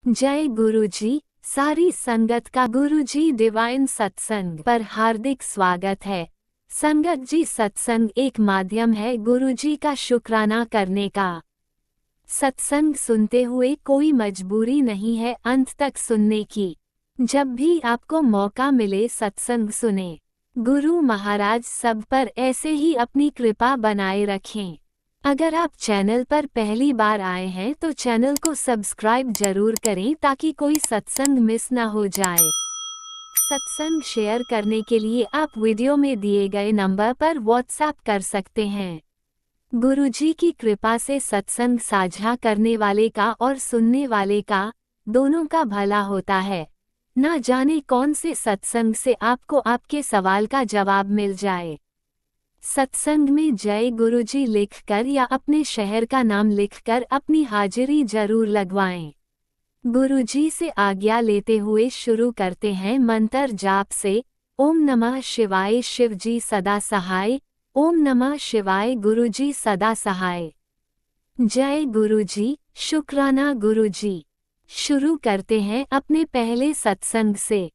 जय गुरुजी। सारी संगत का गुरुजी डिवाइन सत्संग पर हार्दिक स्वागत है। संगत जी, सत्संग एक माध्यम है गुरुजी का शुक्राना करने का। सत्संग सुनते हुए कोई मजबूरी नहीं है अंत तक सुनने की। जब भी आपको मौका मिले सत्संग सुने। गुरु महाराज सब पर ऐसे ही अपनी कृपा बनाए रखें। अगर आप चैनल पर पहली बार आए हैं तो चैनल को सब्सक्राइब जरूर करें ताकि कोई सत्संग मिस ना हो जाए। सत्संग शेयर करने के लिए आप वीडियो में दिए गए नंबर पर व्हाट्सएप कर सकते हैं। गुरुजी की कृपा से सत्संग साझा करने वाले का और सुनने वाले का दोनों का भला होता है। ना जाने कौन से सत्संग से आपको आपके सवाल का जवाब मिल जाए। सत्संग में जय गुरुजी लिखकर या अपने शहर का नाम लिखकर अपनी हाजिरी जरूर लगवाएं। गुरुजी से आज्ञा लेते हुए शुरू करते हैं मंत्र जाप से। ओम नमः शिवाय, शिवजी सदा सहाय। ओम नमः शिवाय, गुरुजी सदा सहाय। जय गुरुजी, शुक्राना गुरुजी। शुरू करते हैं अपने पहले सत्संग से।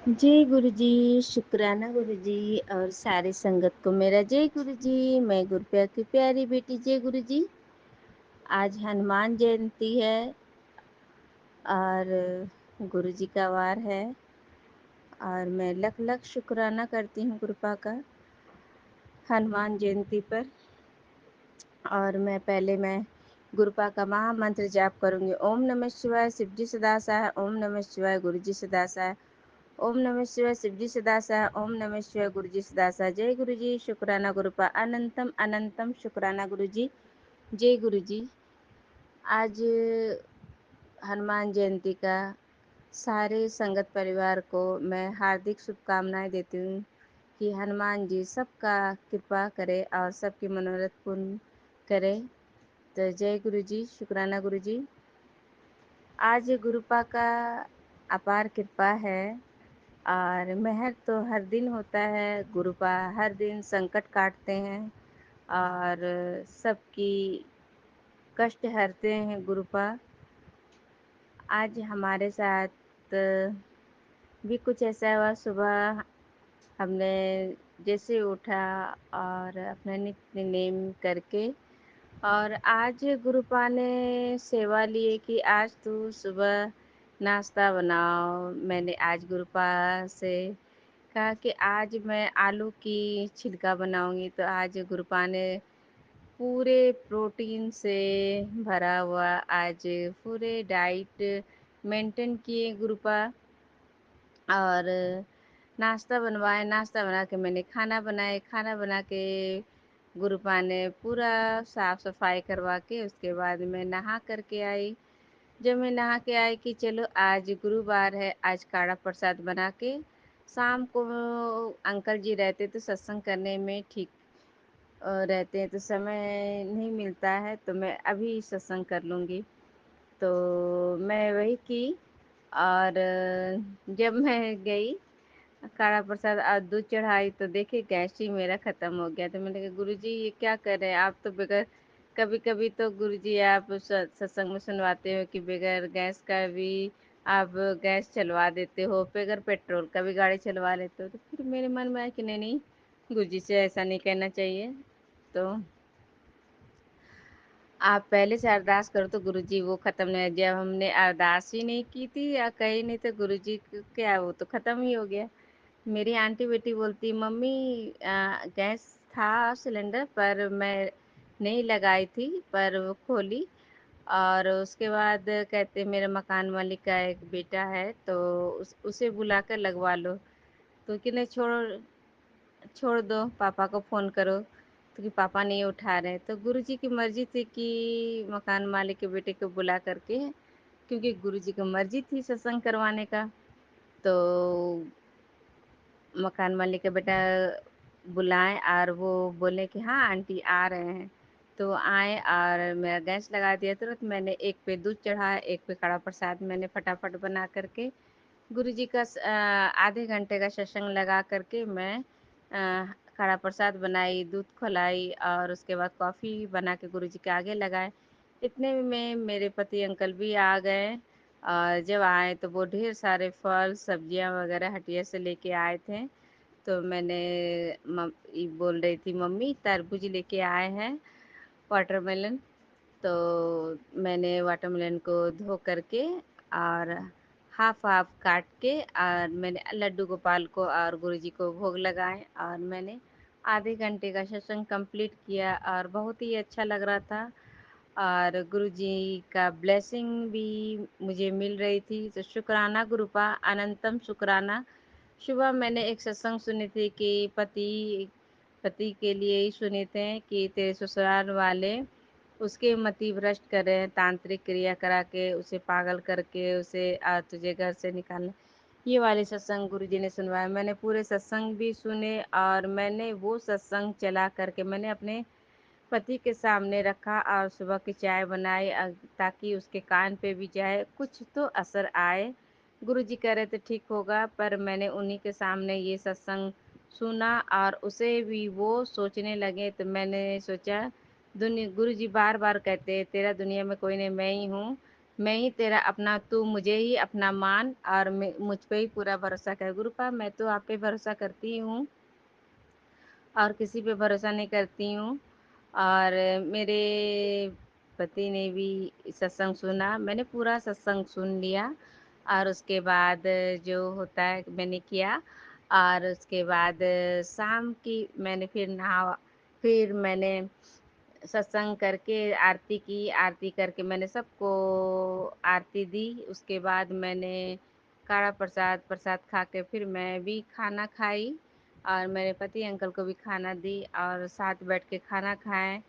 जय गुरुजी, शुक्राना गुरुजी और सारी संगत को मेरा जय गुरुजी। मैं गुरुप्रिया की प्यारी बेटी जय गुरुजी। आज हनुमान जयंती है और गुरुजी का वार है और मैं लख लख शुक्राना करती हूँ कृपा का हनुमान जयंती पर। और मैं गुरुपा का महामंत्र जाप करूँगी। ओम नमः शिवाय, शिवजी सदा सहाय। ओम नमः शिवाय, गुरुजी सदा सहाय। ओम नमः शिवाय, शिवजी सदा सहाय। ओम नमः शिवाय, गुरुजी सदा सहाय। जय गुरुजी, शुक्राना गुरुपा। अनंतम अनंतम शुक्राना गुरुजी। जय गुरुजी। आज हनुमान जयंती का सारे संगत परिवार को मैं हार्दिक शुभकामनाएं देती हूँ कि हनुमान जी सबका कृपा करे और सबकी मनोरथ पूर्ण करे। तो जय गुरुजी, शुक्राना गुरुजी। आज गुरुपा का अपार कृपा है और मेहर तो हर दिन होता है। गुरुपा हर दिन संकट काटते हैं और सबकी कष्ट हरते हैं गुरुपा। आज हमारे साथ भी कुछ ऐसा हुआ। सुबह हमने जैसे उठा और अपना नित्य नेम करके और आज गुरुपा ने सेवा लिए कि आज तू सुबह नाश्ता बनाओ। मैंने आज गुरुपा से कहा कि आज मैं आलू की छिलका बनाऊंगी। तो आज गुरुपा ने पूरे प्रोटीन से भरा हुआ आज पूरे डाइट मेंटेन किए गुरुपा और नाश्ता बनवाए। नाश्ता बना के मैंने खाना बनाए। खाना बना के गुरुपा ने पूरा साफ सफाई करवा के उसके बाद मैं नहा करके आई। जब मैं नहा के आई कि चलो आज गुरुवार है, आज काढ़ा प्रसाद बना के शाम को अंकल जी रहते तो सत्संग करने में ठीक रहते हैं, तो समय नहीं मिलता है तो मैं अभी सत्संग कर लूँगी। तो मैं वही की और जब मैं गई काढ़ा प्रसाद और दूध चढ़ाई तो देखिए गैस ही मेरा ख़त्म हो गया। तो मैंने कहा गुरुजी ये क्या कर रहे हैं आप? तो बगैर कभी कभी तो गुरुजी आप सत्संग में सुनवाते हो कि बगैर गैस का भी आप गैस चलवा देते हो, बगैर पेट्रोल का भी गाड़ी चलवा लेते हो। तो फिर मेरे मन में आया कि नहीं नहीं, गुरुजी से ऐसा नहीं कहना चाहिए। तो आप पहले से अरदास करो तो गुरुजी वो ख़त्म नहीं। जब हमने अरदास ही नहीं की थी या कही नहीं तो गुरुजी क्या वो तो ख़त्म ही हो गया। मेरी आंटी बेटी बोलती मम्मी गैस था सिलेंडर पर मैं नहीं लगाई थी, पर वो खोली और उसके बाद कहते मेरे मकान मालिक का एक बेटा है तो उसे बुलाकर लगवा लो। तो कि नहीं, छोड़ छोड़ दो, पापा को फ़ोन करो। तो कि पापा नहीं उठा रहे। तो गुरुजी की मर्ज़ी थी कि मकान मालिक के बेटे को बुला करके, क्योंकि गुरुजी की मर्ज़ी थी सत्संग करवाने का। तो मकान मालिक का बेटा बुलाएं और वो बोले कि हाँ आंटी आ रहे हैं। तो आए और मेरा गैस लगा दिया। तुरंत मैंने एक पे दूध चढ़ाया, एक पे कड़ा प्रसाद मैंने फटाफट बना करके गुरुजी का आधे घंटे का सत्संग लगा करके मैं कड़ा प्रसाद बनाई, दूध खौलाई और उसके बाद कॉफ़ी बना के गुरुजी के आगे लगाए। इतने में मेरे पति अंकल भी आ गए और जब आए तो वो ढेर सारे फल, सब्जियाँ वगैरह हटिया से लेके आए थे। तो मैंने बोल रही थी, मम्मी तरबूज लेके आए हैं, वाटरमेलन। तो मैंने वाटरमेलन को धो करके और हाफ हाफ काट के और मैंने लड्डू गोपाल को और गुरुजी को भोग लगाए और मैंने आधे घंटे का सत्संग कंप्लीट किया और बहुत ही अच्छा लग रहा था और गुरुजी का ब्लेसिंग भी मुझे मिल रही थी। तो शुक्राना गुरुपा, अनंतम शुक्राना। सुबह मैंने एक सत्संग सुनी थी कि पति पति के लिए ही सुने थे कि तेरे ससुराल वाले उसके मति भ्रष्ट कर रहे हैं, तांत्रिक क्रिया करा के उसे पागल करके उसे तुझे घर से निकालना। ये वाले सत्संग गुरुजी ने सुनवाया। मैंने पूरे सत्संग भी सुने और मैंने वो सत्संग चला करके मैंने अपने पति के सामने रखा और सुबह की चाय बनाई ताकि उसके कान पे भी जाए, कुछ तो असर आए। गुरुजी कह रहे थे ठीक होगा, पर मैंने उन्हीं के सामने ये सत्संग सुना और उसे भी वो सोचने लगे। तो मैंने सोचा, दुनिया गुरुजी बार बार कहते हैं तेरा दुनिया में कोई नहीं, मैं ही हूँ, मैं ही तेरा अपना, तू मुझे ही अपना मान और मुझ पे ही पूरा भरोसा कर। गुरुपा मैं तो आप पे भरोसा करती हूँ और किसी पे भरोसा नहीं करती हूँ। और मेरे पति ने भी सत्संग सुना, मैंने पूरा सत्संग सुन लिया और उसके बाद जो होता है मैंने किया। और उसके बाद शाम की मैंने फिर मैंने सत्संग करके आरती की, आरती करके मैंने सबको आरती दी। उसके बाद मैंने काढ़ा प्रसाद प्रसाद खा के फिर मैं भी खाना खाई और मेरे पति अंकल को भी खाना दी और साथ बैठ के खाना खाएं।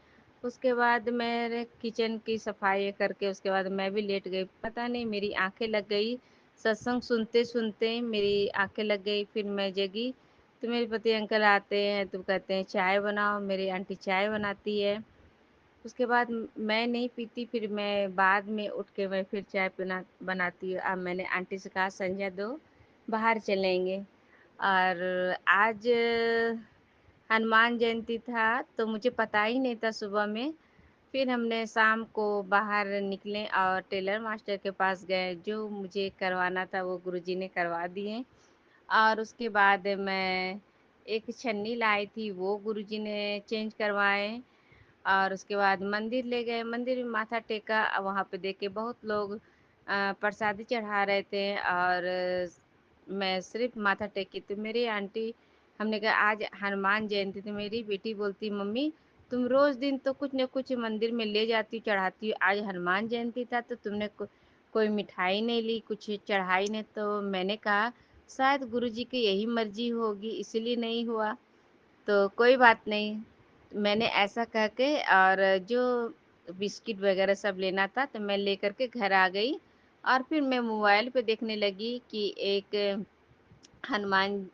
उसके बाद मेरे किचन की सफाई करके उसके बाद मैं भी लेट गई। पता नहीं मेरी आंखें लग गई, सत्संग सुनते सुनते मेरी आंखें लग गई। फिर मैं जगी तो मेरे पति अंकल आते हैं तो कहते हैं चाय बनाओ, मेरी आंटी चाय बनाती है। उसके बाद मैं नहीं पीती, फिर मैं बाद में उठ के मैं फिर चाय बनाती हूँ। अब मैंने आंटी से कहा संध्या दो, बाहर चलेंगे। और आज हनुमान जयंती था तो मुझे पता ही नहीं था सुबह में। फिर हमने शाम को बाहर निकले और टेलर मास्टर के पास गए, जो मुझे करवाना था वो गुरुजी ने करवा दिए। और उसके बाद मैं एक छन्नी लाई थी, वो गुरुजी ने चेंज करवाए। और उसके बाद मंदिर ले गए, मंदिर में माथा टेका। वहाँ पे देख के बहुत लोग प्रसादी चढ़ा रहे थे और मैं सिर्फ माथा टेकी। तो मेरी आंटी, हमने कहा आज हनुमान जयंती, तो मेरी बेटी बोलती मम्मी तुम रोज दिन तो कुछ न कुछ मंदिर में ले जाती चढ़ाती हो, आज हनुमान जयंती था तो तुमने कोई मिठाई नहीं ली, कुछ चढ़ाई नहीं। तो मैंने कहा शायद गुरुजी की यही मर्जी होगी इसलिए नहीं हुआ, तो कोई बात नहीं। मैंने ऐसा कह के और जो बिस्किट वगैरह सब लेना था तो मैं लेकर के घर आ गई। और फिर मैं मोबाइल पे देखने लगी कि एक हनुमान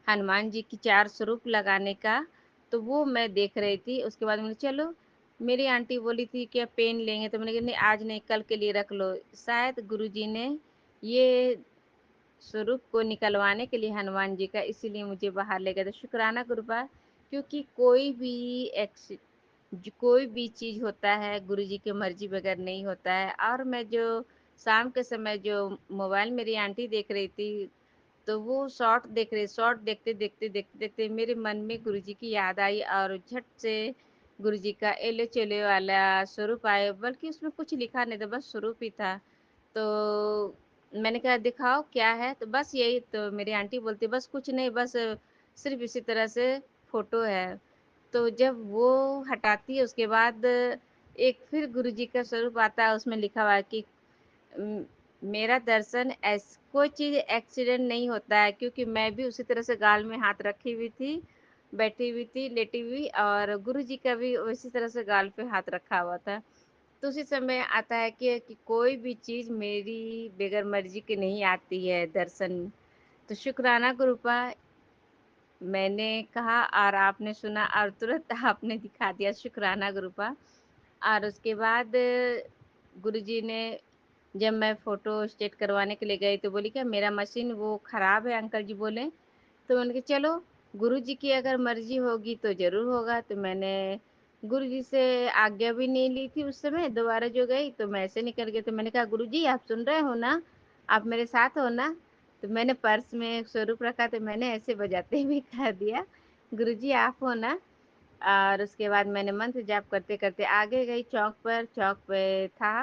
हनुमान जी की 4 स्वरूप लगाने का, तो वो मैं देख रही थी। उसके बाद मैंने चलो, मेरी आंटी बोली थी कि अब पेन लेंगे, तो मैंने कहा नहीं आज नहीं, कल के लिए रख लो। शायद गुरुजी ने ये स्वरूप को निकलवाने के लिए हनुमान जी का इसीलिए मुझे बाहर ले गए। तो शुक्राना गुरुपा, क्योंकि कोई भी चीज होता है गुरुजी की मर्जी बगैर नहीं होता है। और मैं जो शाम के समय जो मोबाइल मेरी आंटी देख रही थी, तो वो शॉर्ट देखते देखते देखते देखते मेरे मन में गुरुजी की याद आई और झट से गुरुजी का एले चेले वाला स्वरूप आया, बल्कि उसमें कुछ लिखा नहीं था, बस स्वरूप ही था। तो मैंने कहा दिखाओ क्या है, तो बस यही। तो मेरी आंटी बोलती बस कुछ नहीं, बस सिर्फ इसी तरह से फोटो है। तो जब वो हटाती है उसके बाद एक फिर गुरुजी का स्वरूप आता है, उसमें लिखा हुआ है कि "म- मेरा दर्शन कोई चीज एक्सीडेंट नहीं होता है", क्योंकि मैं भी उसी तरह से गाल में हाथ रखी हुई थी, बैठी हुई थी, लेटी हुई, और गुरुजी का भी उसी तरह से गाल पे हाथ रखा हुआ था। तो उसी समय आता है कि कोई भी चीज मेरी बगैर मर्जी की नहीं आती है दर्शन। तो शुक्राना गुरुपा, मैंने कहा और आपने सुना और तुरंत आपने दिखा दिया, शुक्राना गुरुपा। और उसके बाद गुरुजी ने, जब मैं फोटो स्टेट करवाने के लिए गई तो बोली क्या मेरा मशीन वो खराब है अंकल जी बोले। तो मैंने कहा चलो गुरुजी की अगर मर्जी होगी तो जरूर होगा। तो मैंने गुरुजी से आज्ञा भी नहीं ली थी उस समय, दोबारा जो गई तो मैं ऐसे निकल गई, तो मैंने कहा गुरुजी आप सुन रहे हो ना? आप मेरे साथ हो ना? तो मैंने पर्स में स्वरूप रखा, तो मैंने ऐसे बजाते हुए कह दिया, गुरुजी आप हो ना? और उसके बाद मैंने मंत्र जाप करते-करते आगे गई चौक पर, चौक पे था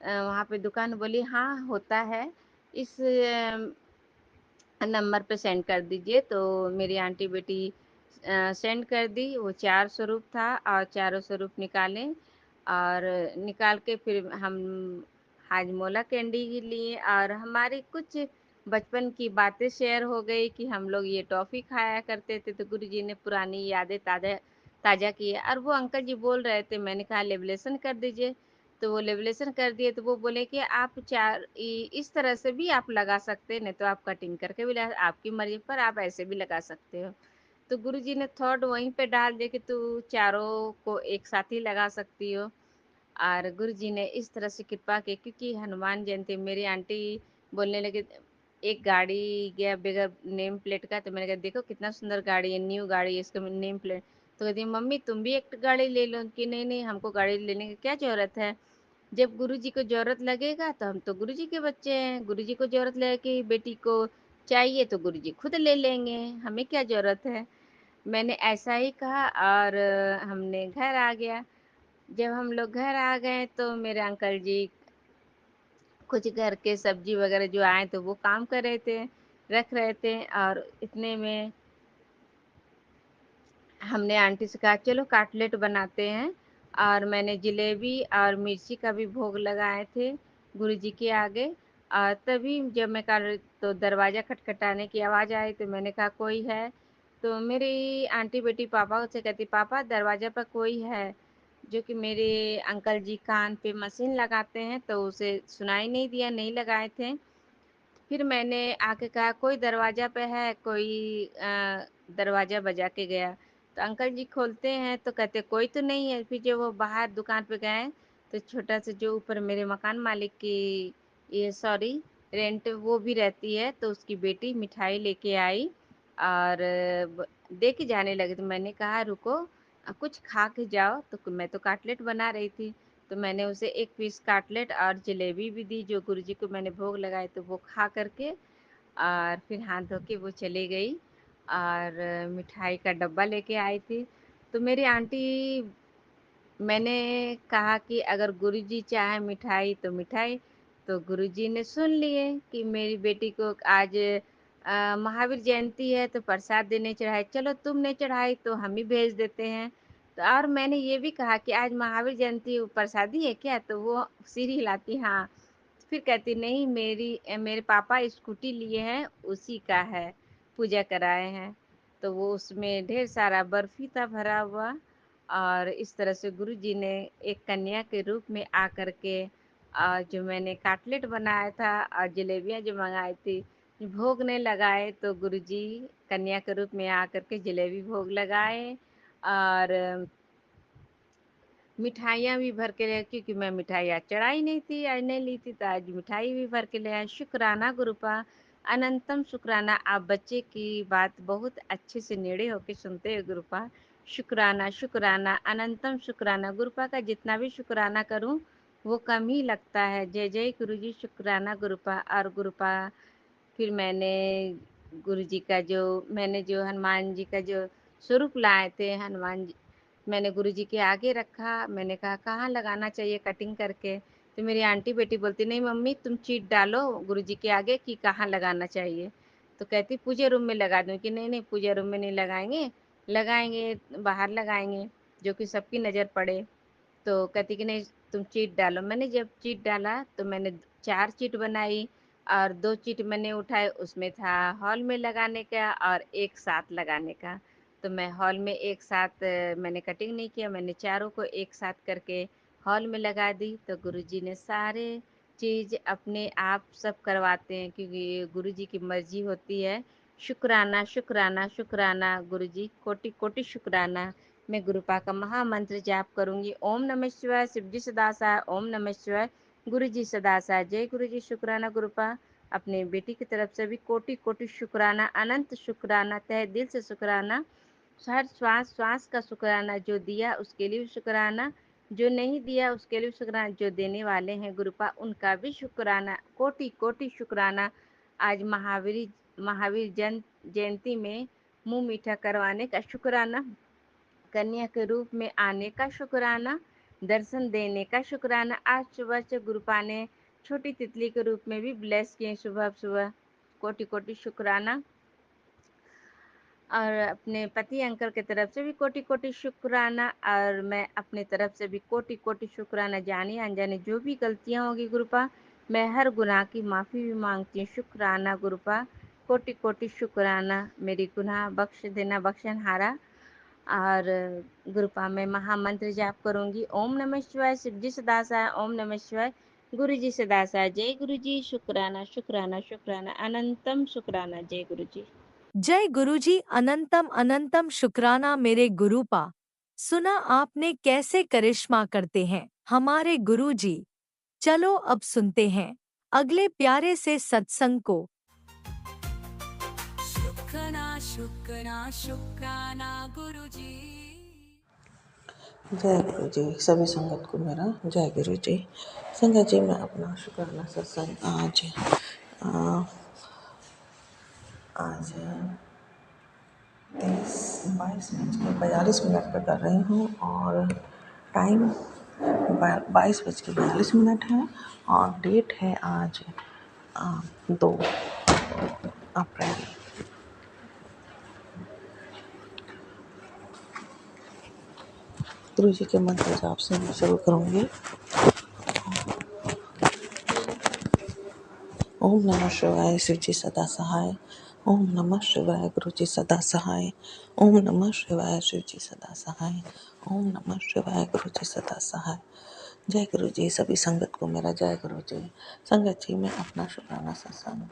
वहाँ पे दुकान, बोली हाँ, होता है, इस नंबर पे सेंड कर दीजिए। तो मेरी आंटी बेटी सेंड कर दी। वो 4 स्वरूप था और चारों स्वरूप निकाले और निकाल के फिर हम हाजमोला कैंडी लिए और हमारी कुछ बचपन की बातें शेयर हो गई कि हम लोग ये टॉफ़ी खाया करते थे, तो गुरुजी ने पुरानी यादें ताज़ा ताज़ा की और वो अंकल जी बोल रहे थे, मैंने कहा लेवलेशन कर दीजिए। तो वो लेवलेशन कर दिए, तो वो बोले कि आप इस तरह से भी आप लगा सकते हैं, नहीं तो आप कटिंग करके भी आपकी मर्जी पर आप ऐसे भी लगा सकते हो। तो गुरुजी ने थॉट वहीं पे डाल दिया कि तू चारों को एक साथ ही लगा सकती हो। और गुरुजी ने इस तरह से कृपा की, क्योंकि हनुमान जयंती मेरी आंटी बोलने लगी, एक गाड़ी गया बगैर नेम प्लेट का, तो मैंने कहा देखो कितना सुंदर गाड़ी है, न्यू गाड़ी है, इसका नेम प्लेट। तो कहती मम्मी तुम भी एक गाड़ी ले लो, कि नहीं नहीं हमको गाड़ी लेने की क्या जरूरत है, जब गुरुजी को ज़रूरत लगेगा तो हम तो गुरुजी के बच्चे हैं, गुरुजी को ज़रूरत लगे कि बेटी को चाहिए तो गुरुजी खुद ले लेंगे, हमें क्या ज़रूरत है। मैंने ऐसा ही कहा और हमने घर आ गया। जब हम लोग घर आ गए तो मेरे अंकल जी कुछ घर के सब्जी वगैरह जो आए तो वो काम कर रहे थे, रख रहे थे और इतने में हमने आंटी से कहा चलो कटलेट बनाते हैं और मैंने जलेबी और मिर्ची का भी भोग लगाए थे गुरुजी के आगे। और तभी जब मैं कर तो दरवाज़ा खटखटाने की आवाज़ आई, तो मैंने कहा कोई है? तो मेरी आंटी बेटी पापा से कहती पापा दरवाज़ा पर कोई है, जो कि मेरे अंकल जी कान पे मशीन लगाते हैं तो उसे सुनाई नहीं दिया, नहीं लगाए थे। फिर मैंने आके कहा कोई दरवाज़ा पे है, कोई दरवाज़ा बजा के गया। तो अंकल जी खोलते हैं तो कहते कोई तो नहीं है। फिर जब वो बाहर दुकान पे गए तो छोटा-सा जो ऊपर मेरे मकान मालिक की ये सॉरी रेंट वो भी रहती है, तो उसकी बेटी मिठाई लेके आई और दे के जाने लगी। तो मैंने कहा रुको कुछ खा के जाओ, तो मैं तो कटलेट बना रही थी। तो मैंने उसे 1 पीस कटलेट और जलेबी भी दी, जो गुरुजी को मैंने भोग लगाए, तो वो खा कर के और फिर हाथ धो के वो चली गई और मिठाई का डब्बा लेके आई थी। तो मेरी आंटी मैंने कहा कि अगर गुरुजी चाहे मिठाई तो मिठाई, तो गुरुजी ने सुन लिए कि मेरी बेटी को आज महावीर जयंती है तो प्रसाद देने चढ़ाए, चलो तुमने चढ़ाई तो हम ही भेज देते हैं। तो और मैंने ये भी कहा कि आज महावीर जयंती प्रसादी है क्या? तो वो सिर हिलाती हाँ। फिर कहती नहीं मेरे पापा स्कूटी लिए हैं उसी का है, पूजा कराए हैं। तो वो उसमें ढेर सारा बर्फी था भरा हुआ और इस तरह से गुरुजी ने एक कन्या के रूप में आकर के जो मैंने कटलेट बनाया था और जलेबियाँ जो मंगाई थी, भोग नहीं लगाए तो गुरुजी कन्या के रूप में आकर के जलेबी भोग लगाए और मिठाइयाँ भी भर के ले, क्योंकि मैं मिठाई आज चढ़ाई नहीं थी, आज नहीं ली थी, तो आज मिठाई भी भर के ले आए। शुक्राना गुरुपा, अनंतम शुक्राना। आप बच्चे की बात बहुत अच्छे से नेड़े होके सुनते हो गुरुपा। शुक्राना, शुक्राना, अनंतम शुक्राना। गुरुपा का जितना भी शुक्राना करूँ, वो कम ही लगता है। जय जय गुरुजी, शुक्राना गुरुपा। और गुरुपा फिर मैंने जो हनुमान जी का जो स्वरूप लाए थे, हनुमान जी मैंने गुरुजी के आगे रखा। मैंने कहा कहाँ लगाना चाहिए कटिंग करके? तो मेरी आंटी बेटी बोलती नहीं मम्मी तुम चीट डालो गुरुजी के आगे कि कहाँ लगाना चाहिए। तो कहती पूजा रूम में लगा दूँ, कि नहीं नहीं पूजा रूम में नहीं लगाएंगे, लगाएंगे बाहर लगाएंगे, जो कि सबकी नज़र पड़े। तो कहती कि नहीं तुम चीट डालो। मैंने जब चीट डाला तो मैंने 4 चीट बनाई और 2 चीट मैंने उठाए, उसमें था हॉल में लगाने का और एक साथ लगाने का। तो मैं हॉल में एक साथ मैंने कटिंग नहीं किया, मैंने चारों को एक साथ करके हॉल में लगा दी। तो गुरुजी ने सारे चीज़ अपने आप सब करवाते हैं, क्योंकि ये गुरुजी की मर्ज़ी होती है। शुक्राना, शुक्राना, शुक्राना गुरुजी, कोटि-कोटि शुक्राना। मैं गुरुपा का महामंत्र जाप करूँगी। ओम नमः शिवाय, शिवजी सदा सहाय, ओम नमः शिवाय, गुरुजी सदा सहाय। जय गुरुजी, शुक्राना गुरुपा। अपने बेटी की तरफ से भी कोटि-कोटि शुक्राना, अनंत शुक्राना, तहे दिल से शुक्राना। हर श्वास श्वास का शुक्राना, जो दिया उसके लिए भी शुक्राना, जो नहीं दिया उसके लिए भी शुक्राना, जो देने वाले हैं गुरुपा उनका भी शुक्राना, कोटि कोटि शुक्राना। आज महावीर जयंती में मुंह मीठा करवाने का शुक्राना, कन्या के रूप में आने का शुक्राना, दर्शन देने का शुक्राना। आज सुबह से गुरुपा ने छोटी तितली के रूप में भी ब्लेस किए सुबह सुबह, कोटि कोटि शुक्राना। और अपने पति अंकल की तरफ से भी कोटि कोटि शुक्राना, और मैं अपने तरफ से भी कोटि कोटि शुक्राना। जानी अनजाने जो भी गलतियां होगी गुरुपा, मैं हर गुनाह की माफ़ी भी मांगती हूँ। शुक्राना गुरुपा, कोटि कोटि शुक्राना। मेरी गुनाह बख्श देना बख्शनहारा। और गुरुपा मैं महामंत्र जाप करूंगी। ओम नमः शिवाय, शिव जी सदा सहाय। ओम नमः शिवाय, गुरु जी सदा सहाय। जय गुरु जी। शुक्राना शुक्राना शुक्राना, अनंतम शुक्राना। जय गुरु जी। जय गुरुजी, अनंतम अनंतम शुक्राना मेरे गुरुपा। सुना आपने कैसे करिश्मा करते हैं हमारे गुरुजी। चलो अब सुनते हैं अगले प्यारे से सत्संग को। शुक्राना शुक्राना शुक्राना गुरुजी। जय गुरु जी। सभी संगत को मेरा जय गुरु जी। संगत जी, मैं अपना शुक्राना सत्संग आज 22:42 पर कर रही हूँ, और टाइम 22:42 है, और डेट है आज 2 अप्रैल। गुरु जी के मंत्र जाप से मैं शुरू करूँगी। ओम नमः शिवाय, शिव जी सदा सहाय। ओम नमः शिवाय, गुरु जी सदा सहाय। ओम नमः शिवाय, शिव जी सदा सहाय। ओम नमः शिवाय, गुरु जी सदा सहाय। जय गुरु जी। सभी संगत को मेरा जय गुरु जी। संगत जी, मैं अपना शुक्राना सत्संग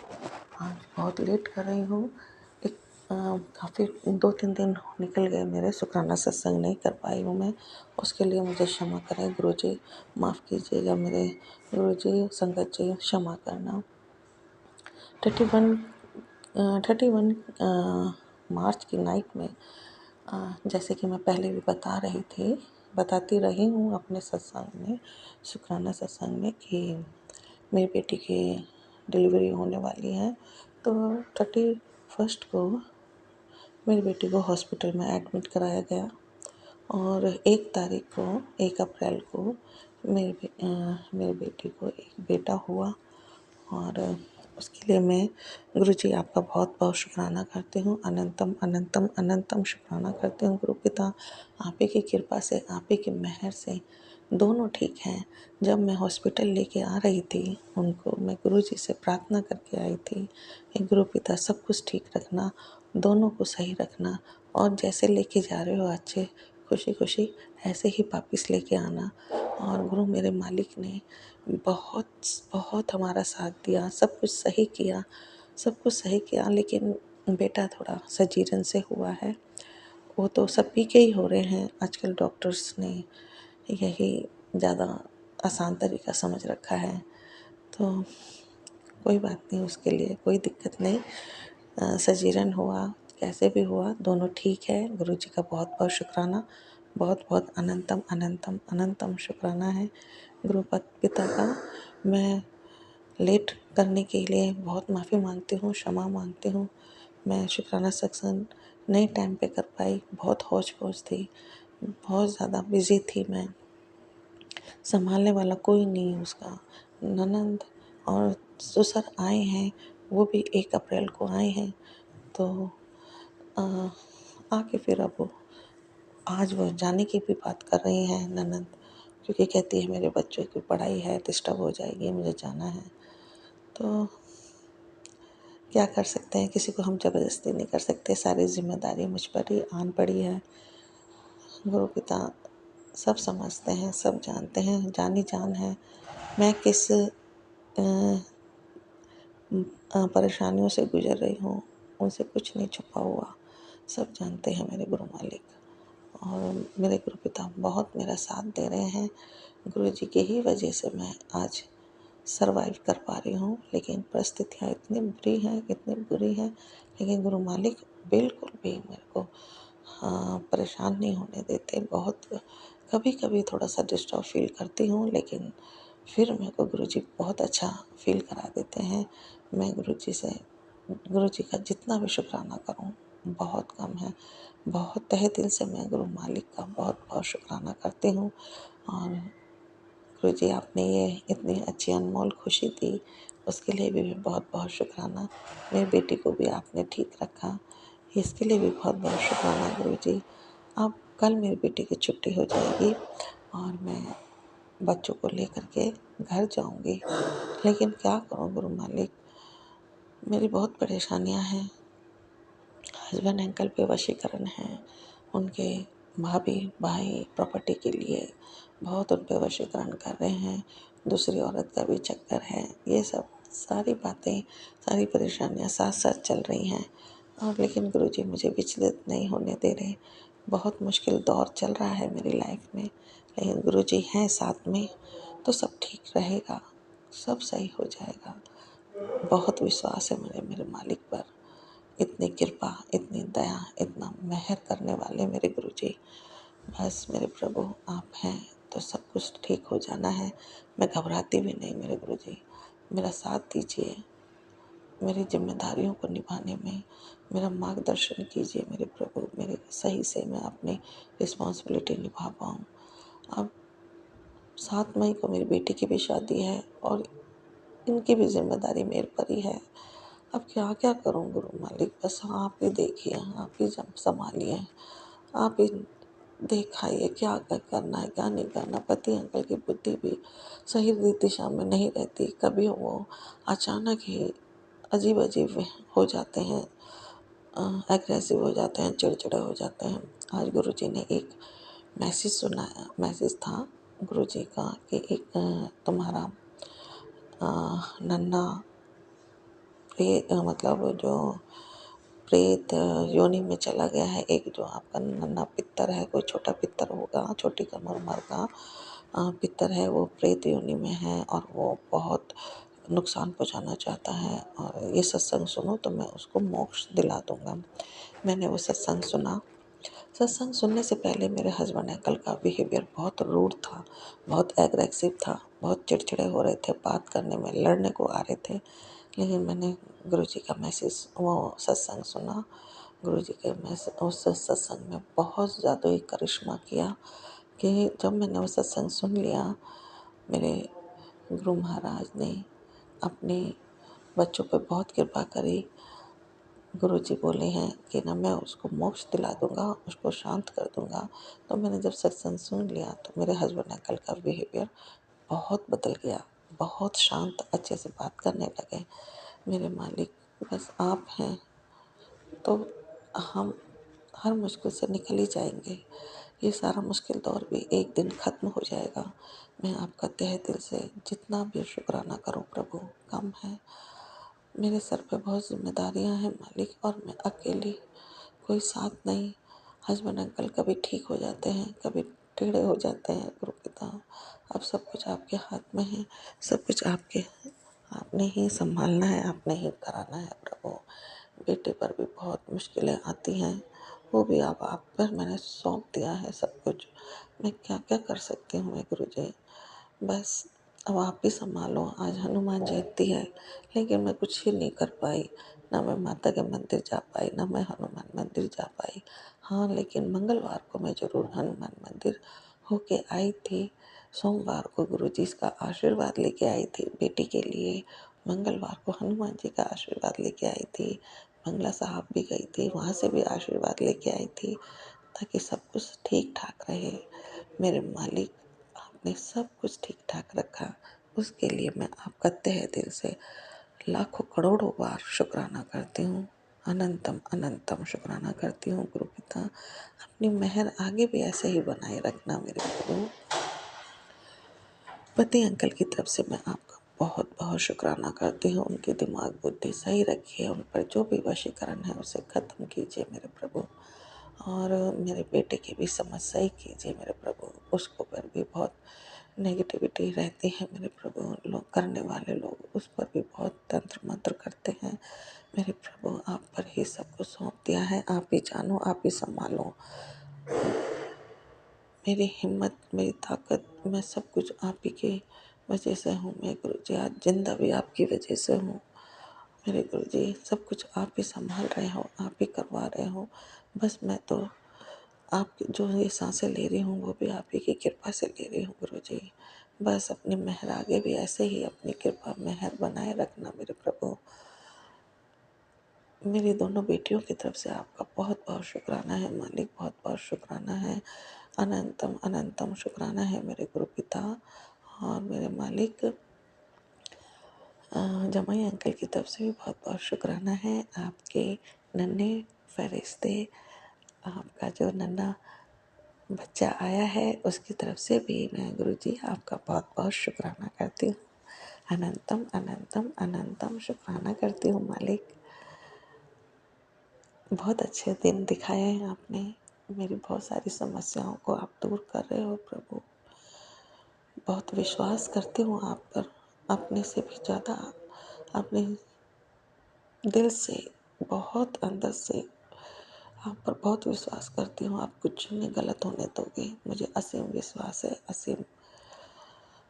आज बहुत लेट कर रही हूँ। एक काफ़ी 2-3 दिन निकल गए मेरे, शुक्राना सत्संग नहीं कर पाई हूँ मैं। उसके लिए मुझे क्षमा करें गुरु जी, माफ़ कीजिएगा मेरे गुरु जी। संगत जी क्षमा करना। 31 मार्च की नाइट में, जैसे कि मैं पहले भी बताती रही हूँ अपने सत्संग में, शुक्राना सत्संग में, कि मेरी बेटी की डिलीवरी होने वाली है। तो 31 को मेरी बेटी को हॉस्पिटल में एडमिट कराया गया, और 1 अप्रैल को मेरी बेटी को एक बेटा हुआ। और उसके लिए मैं गुरु जी आपका बहुत बहुत शुक्राना करती हूँ। अनंतम अनंतम अनंतम शुक्राना करती हूँ गुरु पिता। आप ही की कृपा से, आप ही की मेहर से दोनों ठीक हैं। जब मैं हॉस्पिटल लेके आ रही थी उनको, मैं गुरु जी से प्रार्थना करके आई थी, हे गुरु पिता सब कुछ ठीक रखना, दोनों को सही रखना, और जैसे लेके जा रहे हो अच्छे खुशी खुशी ऐसे ही वापिस लेके आना। और गुरु मेरे मालिक ने बहुत बहुत हमारा साथ दिया, सब कुछ सही किया। लेकिन बेटा थोड़ा सजीरन से हुआ है। वो तो सभी के ही हो रहे हैं आजकल, डॉक्टर्स ने यही ज़्यादा आसान तरीका समझ रखा है। तो कोई बात नहीं, उसके लिए कोई दिक्कत नहीं। सजीरन हुआ, कैसे भी हुआ, दोनों ठीक है। गुरु जी का बहुत बहुत शुक्राना, बहुत बहुत अनंतम अनंतम अनंतम शुक्राना है गुरु पिता का। मैं लेट करने के लिए बहुत माफ़ी मांगती हूँ, क्षमा मांगती हूँ। मैं शुक्राना सत्संग नए टाइम पे कर पाई, बहुत हौच-पौच थी, बहुत ज़्यादा बिज़ी थी मैं, संभालने वाला कोई नहीं उसका। ननंद और ससुर आए हैं, वो भी 1 अप्रैल को आए हैं। तो अ, आके फिर अब आज वो जाने की भी बात कर रही हैं ननंद, क्योंकि कहती है मेरे बच्चों की पढ़ाई है, डिस्टर्ब हो जाएगी, मुझे जाना है। तो क्या कर सकते हैं, किसी को हम ज़बरदस्ती नहीं कर सकते, सारी जिम्मेदारी मुझ पर ही आन पड़ी है। गुरु पिता सब समझते हैं, सब जानते हैं, जानी जान है मैं किस परेशानियों से गुजर रही हूँ। उनसे कुछ नहीं छुपा हुआ, सब जानते हैं मेरे गुरु मालिक। और मेरे गुरु पिता बहुत मेरा साथ दे रहे हैं। गुरु जी की ही वजह से मैं आज सरवाइव कर पा रही हूँ। लेकिन परिस्थितियाँ इतनी बुरी हैं, लेकिन गुरु मालिक बिल्कुल भी मेरे को परेशान नहीं होने देते। बहुत कभी-कभी थोड़ा-सा डिस्टर्ब फ़ील करती हूँ, लेकिन फिर मेरे को गुरुजी बहुत अच्छा फ़ील करा देते हैं। मैं गुरुजी का जितना भी शुक्राना करूँ, बहुत कम है। बहुत तहे दिल से मैं गुरु मालिक का बहुत-बहुत शुक्राना करती हूँ। और गुरुजी, आपने ये इतनी अच्छी अनमोल खुशी दी, उसके लिए भी बहुत-बहुत शुक्राना। मेरी बेटी को भी आपने ठीक रखा, इसके लिए भी बहुत-बहुत शुक्राना गुरुजी। अब कल मेरी बेटी की छुट्टी हो जाएगी और मैं बच्चों को लेकर के घर जाऊँगी। लेकिन क्या करूँ गुरु मालिक, मेरी बहुत परेशानियाँ हैं। हस्बैंड अंकल पे वशीकरण है, उनके भाभी भाई प्रॉपर्टी के लिए बहुत उन पे वशीकरण कर रहे हैं। दूसरी औरत का भी चक्कर है। ये सब सारी बातें, सारी परेशानियाँ साथ-साथ चल रही हैं, और लेकिन गुरुजी मुझे विचलित नहीं होने दे रहे। बहुत मुश्किल दौर चल रहा है मेरी लाइफ में, लेकिन गुरुजी हैं साथ में, तो सब ठीक रहेगा, सब सही हो जाएगा। बहुत विश्वास है मेरे मेरे मालिक पर। इतनी कृपा, इतनी दया, इतना मेहर करने वाले मेरे गुरुजी, बस मेरे प्रभु आप हैं तो सब कुछ ठीक हो जाना है। मैं घबराती भी नहीं मेरे गुरुजी, मेरा साथ दीजिए, मेरी ज़िम्मेदारियों को निभाने में मेरा मार्गदर्शन कीजिए मेरे प्रभु, मेरे सही से मैं अपनी रिस्पॉन्सिबिलिटी निभा पाऊँ। अब 7 मई को मेरी बेटी की भी शादी है और इनकी भी ज़िम्मेदारी मेरे पर ही है। अब क्या-क्या करूँ गुरु मालिक, बस आप ही देखिए, आप ही सँभालिए, आप ही दिखाइए क्या करना है, क्या नहीं करना। पति अंकल की बुद्धि भी सही दिशा में नहीं रहती, कभी वो अचानक ही अजीब-अजीब हो जाते हैं, एग्रेसिव हो जाते हैं, चिड़चिड़े हो जाते हैं। आज गुरुजी ने एक मैसेज था गुरुजी का कि एक तुम्हारा नन्हा मतलब जो प्रेत योनि में चला गया है, एक जो आपका नन्हा पितर है, कोई छोटा पितर होगा, छोटी उम्र का पितर है, वो प्रेत योनि में है और वो बहुत नुकसान पहुंचाना चाहता है, और ये सत्संग सुनो तो मैं उसको मोक्ष दिला दूंगा। मैंने वो सत्संग सुना। सत्संग सुनने से पहले मेरे हस्बैंड अंकल का बिहेवियर बहुत रूड था, बहुत एग्रेसिव था, बहुत चिड़चिड़े हो रहे थे, बात करने में लड़ने को आ रहे थे। लेकिन मैंने गुरुजी का मैसेज वो सत्संग सुना। गुरुजी के उस सत्संग में बहुत ज़्यादा ही करिश्मा किया कि जब मैंने वो सत्संग सुन लिया, मेरे गुरु महाराज ने अपने बच्चों पे बहुत कृपा करी। गुरुजी बोले हैं कि ना मैं उसको मोक्ष दिला दूंगा, उसको शांत कर दूंगा। तो मैंने जब सत्संग सुन लिया तो मेरे हस्बैंड अंकल का बिहेवियर बहुत बदल गया, बहुत शांत अच्छे से बात करने लगे। मेरे मालिक, बस आप हैं तो हम हर मुश्किल से निकल ही जाएंगे। ये सारा मुश्किल दौर भी एक दिन ख़त्म हो जाएगा। मैं आपका तहे दिल से जितना भी शुक्राना करूं प्रभु, कम है। मेरे सर पे बहुत जिम्मेदारियां हैं मालिक, और मैं अकेली, कोई साथ नहीं। हस्बैंड अंकल कभी ठीक हो जाते हैं, कभी टेढ़े हो जाते हैं गुरु पिता। अब सब कुछ आपके हाथ में है, सब कुछ आपने ही संभालना है, आपने ही कराना है प्रभु। बेटे पर भी बहुत मुश्किलें आती हैं, वो भी अब आप पर मैंने सौंप दिया है सब कुछ। मैं क्या-क्या कर सकती हूँ मैं गुरुजी, बस अब आप ही सँभालो। आज हनुमान जयंती है, लेकिन मैं कुछ ही नहीं कर पाई। ना मैं माता के मंदिर जा पाई, ना मैं हनुमान मंदिर जा पाई। हाँ, लेकिन मंगलवार को मैं ज़रूर हनुमान मंदिर होके आई थी। सोमवार को गुरुजी का आशीर्वाद लेके आई थी बेटी के लिए। मंगलवार को हनुमान जी का आशीर्वाद लेके आई थी। बंगला साहब भी गई थी, वहाँ से भी आशीर्वाद लेके आई थी, ताकि सब कुछ ठीक-ठाक रहे। मेरे मालिक, आपने सब कुछ ठीक-ठाक रखा, उसके लिए मैं आपका तहे दिल से लाखों करोड़ों बार शुक्राना करती हूँ। अनंतम अनंतम शुक्राना करती हूँ गुरु पिता। अपनी मेहर आगे भी ऐसे ही बनाए रखना मेरे गुरु। पति अंकल की तरफ से मैं आपका बहुत बहुत शुक्राना करती हूँ। उनकी दिमाग बुद्धि सही रखिए, उन पर जो भी वशीकरण है उसे ख़त्म कीजिए मेरे प्रभु, और मेरे बेटे की भी समझ सही कीजिए मेरे प्रभु। उसको पर भी बहुत नेगेटिविटी रहती है मेरे प्रभु, लोग करने वाले लोग उस पर भी बहुत तंत्र मंत्र करते हैं। मेरे प्रभु आप पर ही सब कुछ सौंप दिया है, आप ही जानो, आप ही संभालो। मेरी हिम्मत, मेरी ताकत, मैं सब कुछ आप ही के वजह से हूँ। मैं गुरु जी आज जिंदा भी आपकी वजह से हूँ। मेरे गुरु जी सब कुछ आप ही संभाल रहे हो, आप ही करवा रहे हो। बस मैं तो आप जो ये सांसें ले रही हूँ वो भी आप ही की कृपा से ले रही हूँ गुरु जी। बस अपनी मेहर आगे भी ऐसे ही अपनी कृपा मेहर बनाए रखना मेरे प्रभु। मेरी दोनों बेटियों की तरफ से आपका बहुत बहुत शुक्राना है मालिक, बहुत बहुत शुक्राना है। अनंतम अनंतम शुक्राना है मेरे गुरु पिता और मेरे मालिक। जमाई अंकल की तरफ से भी बहुत बहुत शुक्राना है। आपके नन्हे फरिश्ते, आपका जो नन्हा बच्चा आया है उसकी तरफ से भी मैं गुरुजी आपका बहुत बहुत शुक्राना करती हूँ। अनंतम अनंतम अनंतम शुक्राना करती हूँ मालिक। बहुत अच्छे दिन दिखाए हैं आपने, मेरी बहुत सारी समस्याओं को आप दूर कर रहे हो प्रभु। बहुत विश्वास करती हूँ आप पर, अपने से भी ज़्यादा अपने दिल से, बहुत अंदर से आप पर बहुत विश्वास करती हूँ। आप कुछ नहीं गलत होने दोगे, मुझे असीम विश्वास है, असीम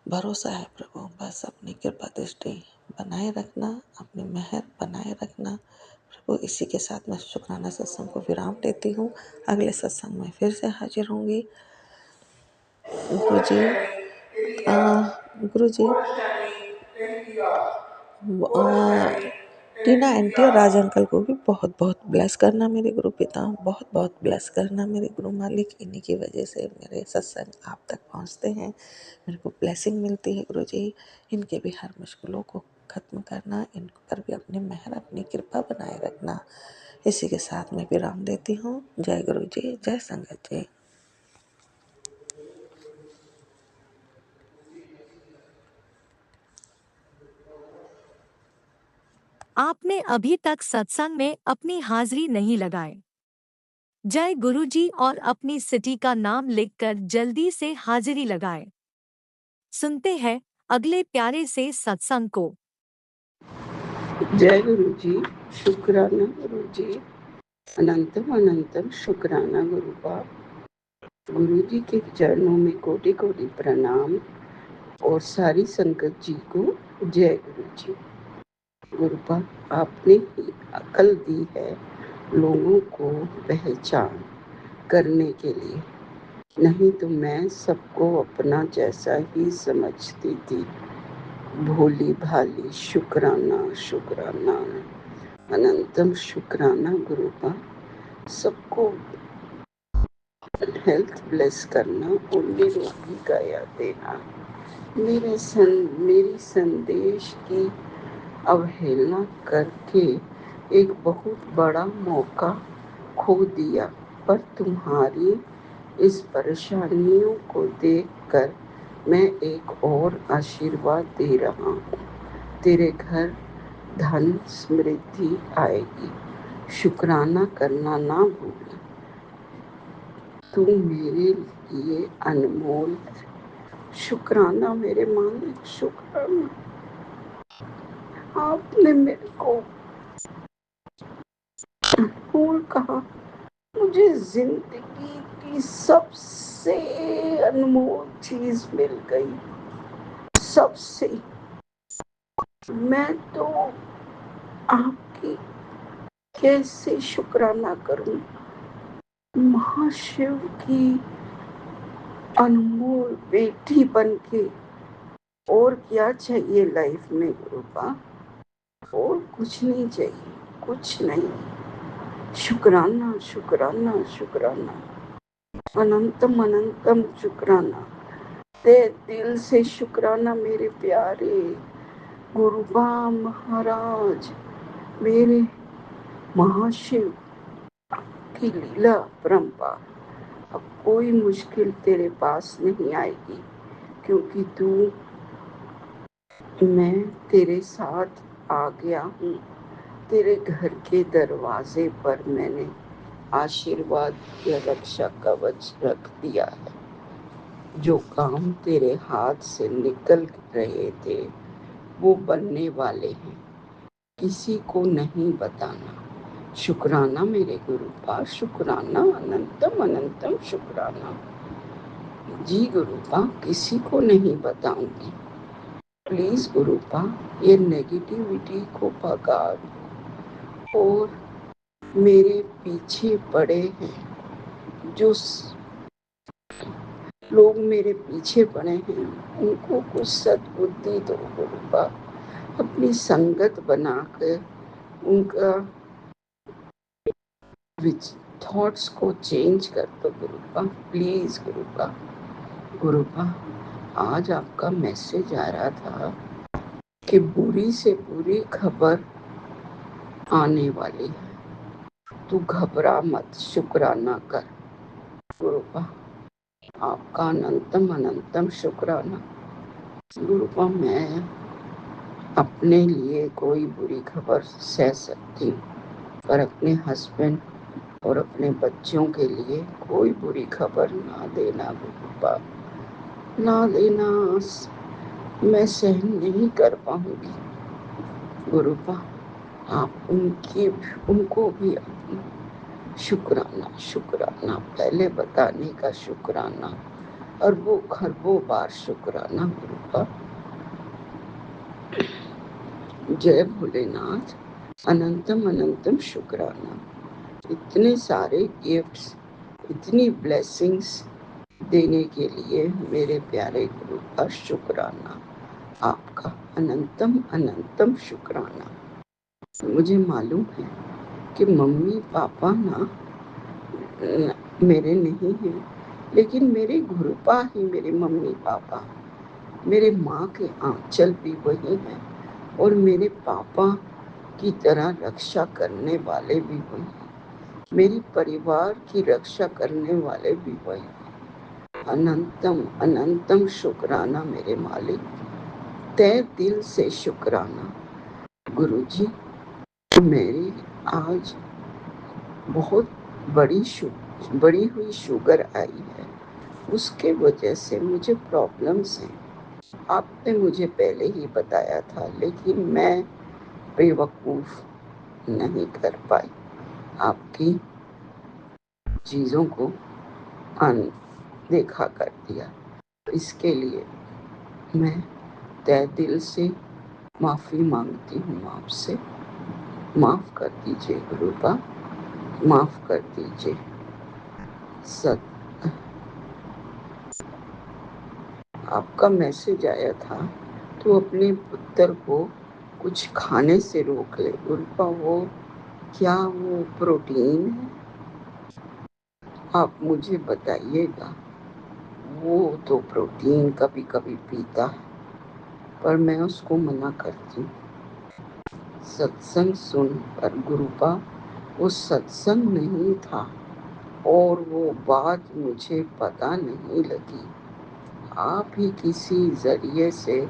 भरोसा है प्रभु। बस अपनी कृपा दृष्टि बनाए रखना, अपनी मेहर बनाए रखना प्रभु। इसी के साथ मैं शुक्राना सत्संग को विराम देती हूँ। अगले सत्संग में फिर से हाजिर होंगी। गुरु जी गुरु जी टीना आंटी और राज अंकल को भी बहुत बहुत ब्लेस करना मेरे गुरु पिता, बहुत बहुत ब्लेस करना मेरे गुरु मालिक। इन्हीं की वजह से मेरे सत्संग आप तक पहुंचते हैं, मेरे को ब्लेसिंग मिलती है गुरु जी। इनके भी हर मुश्किलों को ख़त्म करना, इन पर भी अपनी मेहर अपनी कृपा बनाए रखना। इसी के साथ मैं विराम देती हूँ। जय गुरु जी, जय संगत जी। आपने अभी तक सत्संग में अपनी हाजिरी नहीं लगाई। जय गुरुजी और अपनी सिटी का नाम लिखकर जल्दी से हाजिरी लगाएं। सुनते हैं अगले प्यारे से सत्संग को। जय गुरु जी, शुक्राना गुरु जी, अनंतम अनंतम शुक्राना गुरु बाप। गुरु जी के चरणों में कोटि कोटि प्रणाम और सारी संगत जी को जय गुरु जी। गुरु बाप आपने ही अकल दी है लोगों को पहचान करने के लिए, नहीं तो मैं सबको अपना जैसा ही समझती थी। भोली भाली शुक्राना शुक्राना अनंतम शुक्राना गुरु का। सबको हेल्थ ब्लेस करना और निरोगी काया देना। मेरी संदेश की अवहेलना करके एक बहुत बड़ा मौका खो दिया, पर तुम्हारी इस परेशानियों को देखकर मैं एक और आशीर्वाद दे रहा हूँ। तेरे घर धन समृद्धि आएगी। शुक्राना करना ना भूलना। तू मेरे लिए अनमोल है। शुक्राना मेरे मालिक, शुक्राना। आपने मेरे को अनमोल कहा। मुझे जिंदगी की सबसे अनमोल चीज मिल गई, सबसे। मैं तो आपकी कैसे शुक्राना करूं। महाशिव की अनमोल बेटी बनके और क्या चाहिए लाइफ में गुरुपा, और कुछ नहीं चाहिए, कुछ नहीं। शुक्राना शुक्राना शुक्राना, अनंतम अनंतम शुक्राना। ते दिल से शुक्राना मेरे प्यारे गुरुबा महाराज, मेरे महाशिव की लीला परंपरा। अब कोई मुश्किल तेरे पास नहीं आएगी, क्योंकि मैं तेरे साथ आ गया हूँ। तेरे घर के दरवाजे पर मैंने आशीर्वाद या रक्षा कवच रख दिया है। जो काम तेरे हाथ से निकल रहे थे वो बनने वाले हैं, किसी को नहीं बताना। शुक्राना मेरे गुरुपा, शुक्राना, अनंतम अनंतम शुक्राना। जी गुरुपा, किसी को नहीं बताऊंगी। प्लीज गुरुपा, ये नेगेटिविटी को भगा दो और मेरे पीछे पड़े हैं जो लोग मेरे पीछे पड़े हैं, उनको कुछ सद्बुद्धि दो गुरुपा। अपनी संगत बनाकर उनका थॉट्स को चेंज कर दो गुरुपा, प्लीज गुरुपा। गुरुपा, आज आपका मैसेज आ रहा था कि बुरी से बुरी खबर आने वाली है, तू घबरा मत, शुक्राना कर। गुरुपा, आपका अनंतम अनंतम शुक्राना। गुरुपा, मैं अपने लिए कोई बुरी खबर सह सकती हूँ, पर अपने हस्बैंड और अपने बच्चों के लिए कोई बुरी खबर ना देना गुरुपा, ना देना। मैं सहन नहीं कर पाऊंगी गुरुपा। आप उनको भी शुक्राना शुक्राना पहले बताने का शुक्राना, और वो खरबों बार शुक्राना गुरुपा। जय भोलेनाथ, अनंतम अनंतम शुक्राना। इतने सारे गिफ्ट्स, इतनी ब्लेसिंग्स देने के लिए मेरे प्यारे गुरु का शुक्राना, आपका अनंतम अनंतम शुक्राना। मुझे मालूम है कि मम्मी पापा मेरे नहीं हैं, लेकिन मेरे गुरुपा ही मेरे मम्मी पापा, मेरे माँ के आंचल भी वही हैं और मेरे पापा की तरह रक्षा करने वाले भी वही हैं, मेरी परिवार की रक्षा करने वाले भी वही हैं। अनंतम अनंतम शुक्राना मेरे मालिक, तहे दिल से शुक्राना। गुरुजी, मेरी आज बहुत बड़ी हुई शुगर आई है, उसके वजह से मुझे प्रॉब्लम्स हैं। आपने मुझे पहले ही बताया था, लेकिन मैं बेवकूफ़ नहीं कर पाई, आपकी चीज़ों को अनदेखा कर दिया। तो इसके लिए मैं तहे दिल से माफ़ी मांगती हूँ आपसे। माफ़ कर दीजिए गुरुपा, माफ़ कर दीजिए। आपका मैसेज आया था तो अपने पुत्र को कुछ खाने से रोक ले गुरुपा। वो क्या वो प्रोटीन है? आप मुझे बताइएगा। वो तो प्रोटीन कभी कभी पीता है, पर मैं उसको मना करती हूँ। सत्संग सुन पर गुरुपा, वो सत्संग नहीं था और वो बात मुझे पता नहीं लगी। आप ही किसी जरिए से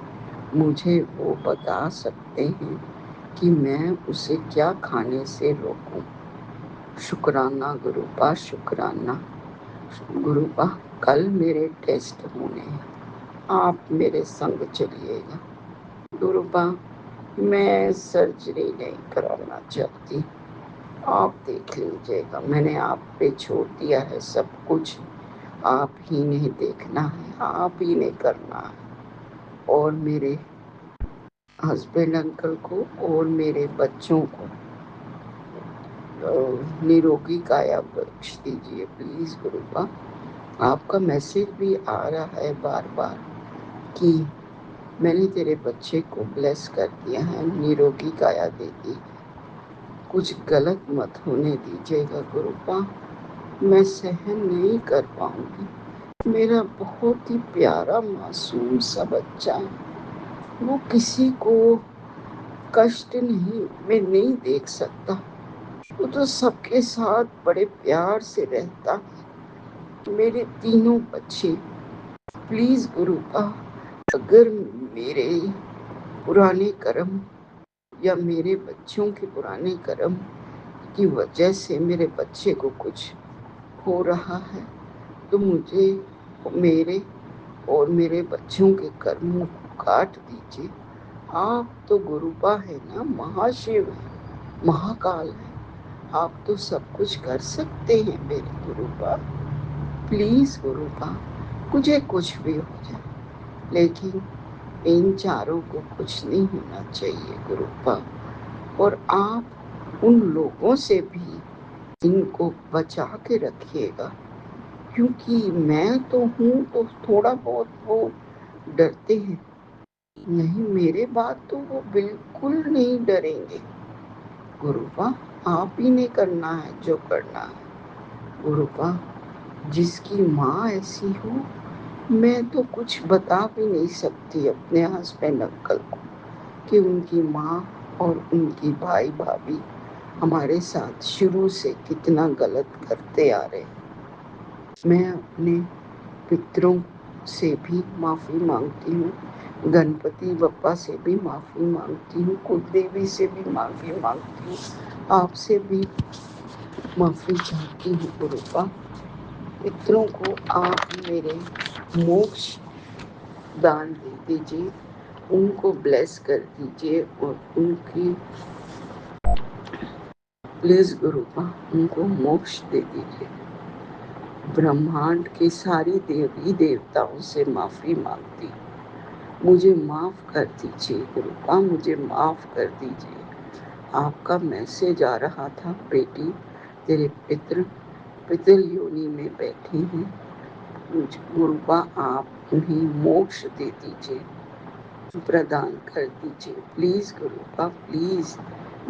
मुझे वो बता सकते हैं कि मैं उसे क्या खाने से रोकूं। शुक्राना गुरुपा, शुक्राना। गुरुपा, कल मेरे टेस्ट होने हैं, आप मेरे संग चलिएगा। गुरुपा, मैं सर्जरी नहीं कराना चाहती, आप देख लीजिएगा। मैंने आप पे छोड़ दिया है सब कुछ, आप ही ने देखना है, आप ही ने करना है। और मेरे हस्बैंड अंकल को और मेरे बच्चों को निरोगी काया बख्श दीजिए प्लीज गुरुपा। आपका मैसेज भी आ रहा है बार बार कि मैंने तेरे बच्चे को ब्लेस कर दिया है, निरोगी काया दे दी। कुछ गलत मत होने दीजिएगा गुरुपा, मैं सहन नहीं कर पाऊंगी। मेरा बहुत ही प्यारा मासूम सा बच्चा है, वो किसी को कष्ट नहीं देख सकता, वो तो सबके साथ बड़े प्यार से रहता है। मेरे तीनों बच्चे, प्लीज गुरुपा, अगर मेरे पुराने कर्म या मेरे बच्चों के पुराने कर्म की वजह से मेरे बच्चे को कुछ हो रहा है तो मुझे, मेरे और मेरे बच्चों के कर्मों को काट दीजिए। आप तो गुरुपा है ना, महाशिव है, महाकाल है, आप तो सब कुछ कर सकते हैं मेरे गुरुपा। प्लीज गुरुपा, मुझे कुछ भी हो जाए, लेकिन इन चारों को कुछ नहीं होना चाहिए गुरुपा। और आप उन लोगों से भी इनको बचा के रखिएगा, क्योंकि मैं तो हूँ तो थोड़ा बहुत वो डरते हैं, नहीं मेरे बाद तो वो बिल्कुल नहीं डरेंगे। गुरुपा, आप ही ने करना है जो करना है। गुरुपा, जिसकी माँ ऐसी हो, मैं तो कुछ बता भी नहीं सकती अपने हस्बैंड अंकल को कि उनकी माँ और उनकी भाई भाभी हमारे साथ शुरू से कितना गलत करते आ रहे हैं। मैं अपने पितरों से भी माफ़ी मांगती हूँ, गणपति बप्पा से भी माफ़ी मांगती हूँ, कुलदेवी से भी माफ़ी मांगती हूँ, आपसे भी माफ़ी चाहती हूँ गुरुपा। पितरों को आप मेरे मोक्ष दान दे दीजिए, उनको ब्लेस कर दीजिए और उनकी प्लीज गुरुपा उनको मोक्ष दे दीजिए। ब्रह्मांड की सारी देवी देवताओं से माफ़ी मांगती हूँ, मुझे माफ़ कर दीजिए गुरुपा, मुझे माफ़ कर दीजिए। आपका मैसेज आ रहा था, बेटी तेरे पितृ योनि में बैठी हैं, गुरुपा आप उन्हें मोक्ष दे दीजिए, प्रदान कर दीजिए। प्लीज़ गुरुपा, प्लीज़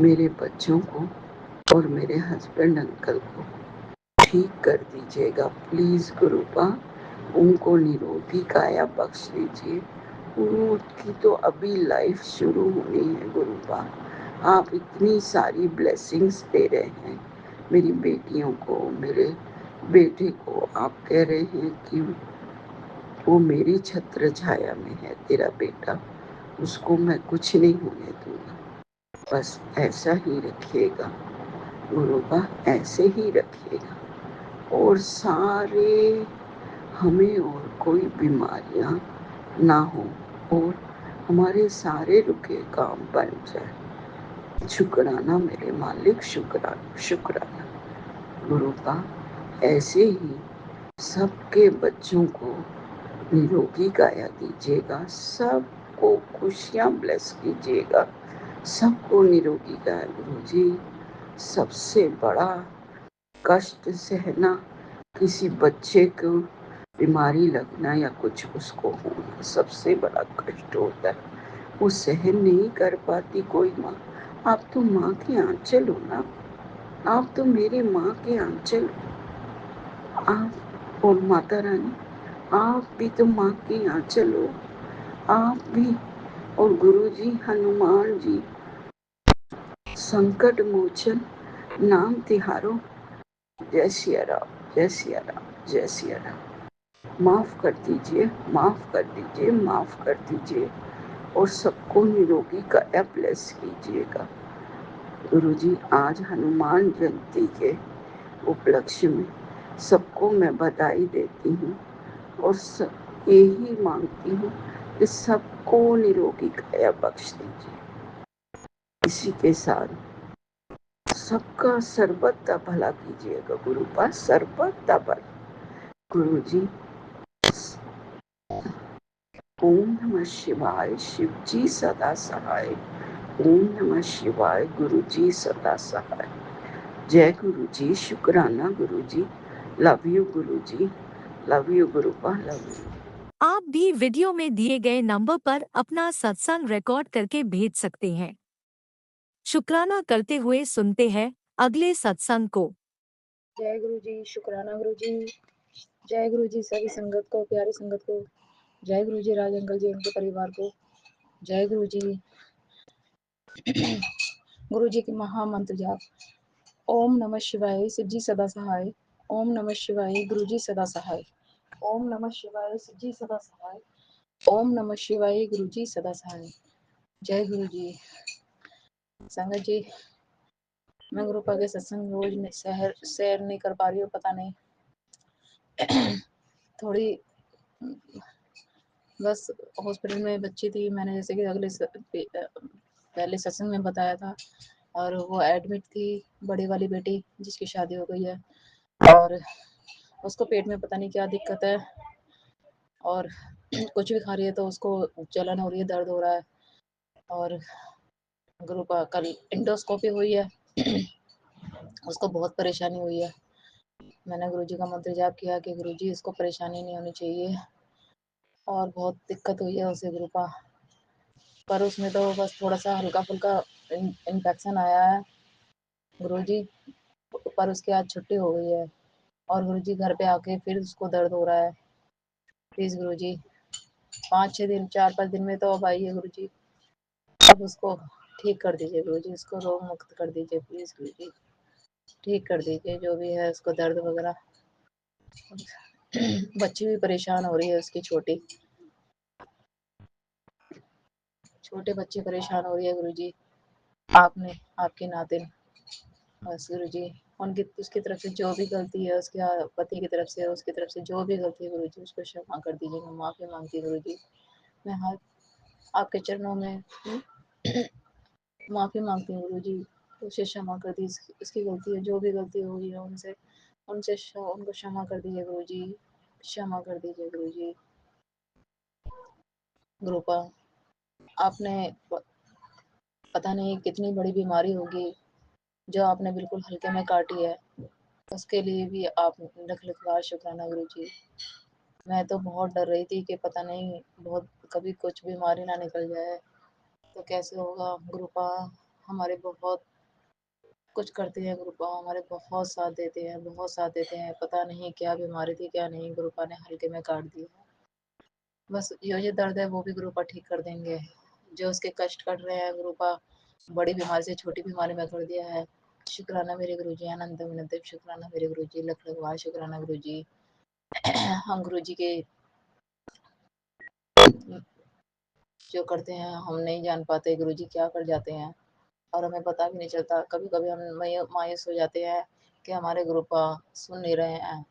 मेरे बच्चों को और मेरे हस्बैंड अंकल को ठीक कर दीजिएगा। प्लीज़ गुरुपा उनको निरोगी काया बख्श दीजिए, उनकी तो अभी लाइफ शुरू होनी है गुरुपा। आप इतनी सारी ब्लेसिंग्स दे रहे हैं मेरी बेटियों को, मेरे बेटे को। आप कह रहे हैं कि वो मेरी छत्र छाया में है तेरा बेटा, उसको मैं कुछ नहीं होने दूंगा। बस ऐसा ही रखिएगा गुरुपा, ऐसे ही रखिएगा। और सारे हमें और कोई बीमारियां ना हो और हमारे सारे रुके काम बन जाए। शुक्राना मेरे मालिक, शुक्राना शुक्राना। गुरुपा ऐसे ही सबके बच्चों को निरोगी काया दीजिएगा, सबको खुशियाँ ब्लेस कीजिएगा, सबको निरोगी काया। गुरुजी, सबसे बड़ा कष्ट सहना, किसी बच्चे को बीमारी लगना या कुछ उसको होना सबसे बड़ा कष्ट होता है, वो सहन नहीं कर पाती कोई माँ। आप तो माँ के आंचल हो ना, आप तो मेरी माँ के आंचल हो। आप और माता रानी, आप भी तो माँ के आंचल हो, आप भी। और गुरुजी हनुमान जी संकट मोचन नाम तिहारो, जय सिया राम, जय सिया राम, जय सिया राम। माफ़ कर दीजिए, माफ़ कर दीजिए, माफ़ कर दीजिए और सबको निरोगी काया ब्लेस कीजिएगा। गुरुजी आज हनुमान जयंती के उपलक्ष्य में सबको मैं बधाई देती हूँ और यही मांगती हूँ कि सबको निरोगी काया बख्श दीजिए। इसी के साथ सबका सर्वदा भला कीजिएगा गुरुपा, सर्वदा भला। गुरुजी ओम नमः शिवाय, शिव जी सदा सहाय। ओम नमः शिवाय, गुरु जी सदा सहाय। जय गुरु जी, शुक्राना गुरु ji, love you Guru ji, love you Gurupa, love you. आप भी वीडियो में दिए गए नंबर पर अपना सत्संग रिकॉर्ड करके भेज सकते हैं। शुक्राना करते हुए सुनते हैं अगले सत्संग को। जय गुरु जी, शुक्राना गुरु जी, जय गुरु जी सभी संगत को, प्यारी संगत को, जय गुरु जी राज अंकल जी उनके परिवार को, जय गुरु जी। गुरु जी की महामंत्र जाप। ओम नमः शिवाय, शिव जी सदा सहाय। ओम नमः शिवाय, गुरु जी सदा सहाय। ओम नमः शिवाय, शिव जी सदा सहाय। ओम नमः शिवाय, गुरु जी सदा सहाय। जय गुरु जी। संगत जी, मैं गुरु पा के सत्संग रोज शेयर नहीं कर पा रही हूँ, पता नहीं थोड़ी बस हॉस्पिटल में बच्ची थी, मैंने जैसे कि पहले सत्संग में बताया था, और वो एडमिट थी, बड़ी वाली बेटी जिसकी शादी हो गई है, और उसको पेट में पता नहीं क्या दिक्कत है, और कुछ भी खा रही है तो उसको जलन हो रही है, दर्द हो रहा है, और ग्रुप कल इंडोस्कोपी हुई है। उसको बहुत परेशानी हुई है। मैंने गुरुजी का मंत्र जाप किया कि गुरुजी इसको परेशानी नहीं होनी चाहिए, और बहुत दिक्कत हुई है उसे ग्रुपा, पर उसमें तो बस थोड़ा सा हल्का फुल्का इन्फेक्शन आया है गुरुजी, पर उसकी आज छुट्टी हो गई है, और गुरुजी घर पे आके फिर उसको दर्द हो रहा है। प्लीज़ गुरुजी 5-6 दिन 4-5 दिन में तो अब आई है गुरुजी, अब उसको ठीक कर दीजिए गुरुजी, उसको रोग मुक्त कर दीजिए प्लीज़ गुरुजी, ठीक कर दीजिए जो भी है उसको दर्द वगैरह। बच्ची भी परेशान हो रही है उसकी, छोटे बच्चे परेशान हो रही है गुरुजी, आपने आपके नातिन, बस गुरुजी उनकी उसकी तरफ से जो भी गलती है, उसके पति की तरफ से, उसकी तरफ से जो भी गलती है गुरुजी उसको क्षमा कर दीजिए। मैं माफ़ी मांगती हूँ गुरुजी, मैं हाथ आपके चरणों में माफ़ी मांगती हूँ गुरुजी, उसे क्षमा कर दीजिए, इसकी गलती है, जो भी गलती हुई है उनसे उनसे उनको क्षमा कर दीजिए गुरुजी, क्षमा कर दीजिए गुरुजी। गुरुपा आपने पता नहीं कितनी बड़ी बीमारी होगी जो आपने बिल्कुल हल्के में काटी है, उसके लिए भी आप लख लख बार शुक्राना गुरुजी। मैं तो बहुत डर रही थी कि पता नहीं बहुत कभी कुछ बीमारी ना निकल जाए तो कैसे होगा। गुरुपा हमारे बहुत कुछ करते हैं, गुरुपा हमारे बहुत साथ देते हैं, बहुत साथ देते हैं, पता नहीं क्या बीमारी थी क्या नहीं, गुरुपा ने हल्के में काट दी। बस ये दर्द है वो भी गुरुपा ठीक कर देंगे, जो उसके कष्ट कट रहे हैं गुरुपा बड़ी बीमारी से छोटी बीमारी में कर दिया है। शुक्राना मेरे गुरुजी, अनंत विनंत शुक्राना मेरे गुरुजी, लख लख बार शुक्राना गुरुजी। हम गुरुजी के जो करते हैं हम नहीं जान पाते गुरुजी क्या कर जाते हैं, और हमें पता भी नहीं चलता। कभी कभी हम मायूस हो जाते हैं कि हमारे गुरुपा सुन नहीं रहे हैं।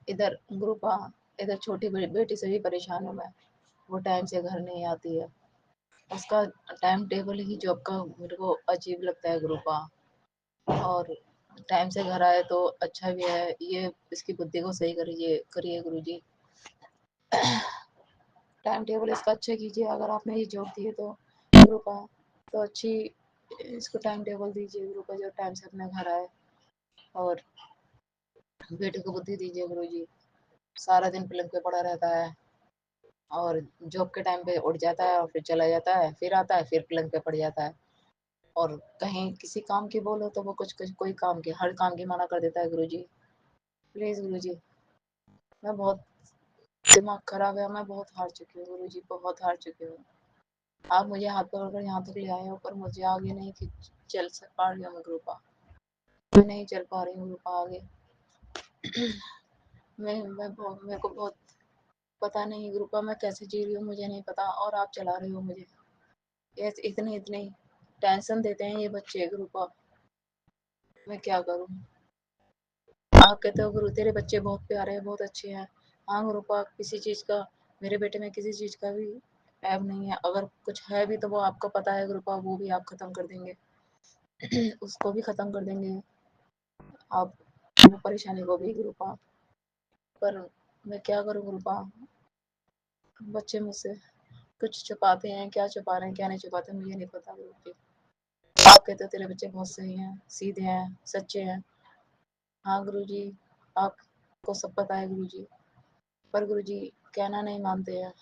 इधर गुरुपा इधर छोटी बेटी से भी परेशान हूँ मैं, वो टाइम से घर नहीं आती है, उसका टाइम टेबल ही जॉब का मेरे को अजीब लगता है गुरुपा, और टाइम से घर आए तो अच्छा भी है, ये इसकी बुद्धि को सही करिए करिए गुरुजी। टाइम टेबल इसका अच्छा कीजिए, अगर आपने ये जॉब दी है तो गुरुपा तो अच्छी इसको टाइम टेबल दीजिए गुरुपा, जो टाइम से अपने घर आए, और बेटे को बुद्धि दीजिए गुरुजी। सारा दिन पलंग पे पड़ा रहता है, और जॉब के टाइम पे उठ जाता है और फिर चला जाता है, फिर आता है फिर पलंग पे पड़ जाता है, और कहीं किसी काम की बोलो तो वो कुछ कोई काम की हर काम की मना कर देता है गुरुजी। प्लीज गुरुजी, मैं बहुत दिमाग खराब है, मैं बहुत हार चुकी हूँ गुरुजी, बहुत हार चुकी हूँ। आप मुझे हाथ पकड़कर यहाँ तक ले आए हो, पर मुझे आगे नहीं चल पा रही हूँ मैं गुरुपा, मैं नहीं चल पा रही हूँ गुरुपा आगे। मेरे को बहुत पता नहीं गुरुपा मैं कैसे जी रही हूँ मुझे नहीं पता, और आप चला रहे हो मुझे। ये इतने इतने टेंशन देते हैं ये बच्चे गुरुपा, मैं क्या करूँ। आप कहते हो गुरु तेरे बच्चे बहुत प्यारे हैं, बहुत अच्छे हैं। हाँ गुरुपा, किसी चीज़ का मेरे बेटे में किसी चीज़ का भी ऐब नहीं है, अगर कुछ है भी तो वो आपको पता है गुरुपा, वो भी आप खत्म कर देंगे। उसको भी खत्म कर देंगे आप, वो परेशानी को भी गुरुपा, पर मैं क्या करूँ गुरुपा। बच्चे मुझसे कुछ छुपाते हैं, क्या छुपा रहे हैं क्या नहीं छुपाते मुझे नहीं पता गुरुजी। आप कहते हो तेरे बच्चे बहुत सही हैं, सीधे हैं, सच्चे हैं। हाँ गुरुजी, आपको सब पता है गुरुजी, पर गुरुजी कहना नहीं मानते हैं,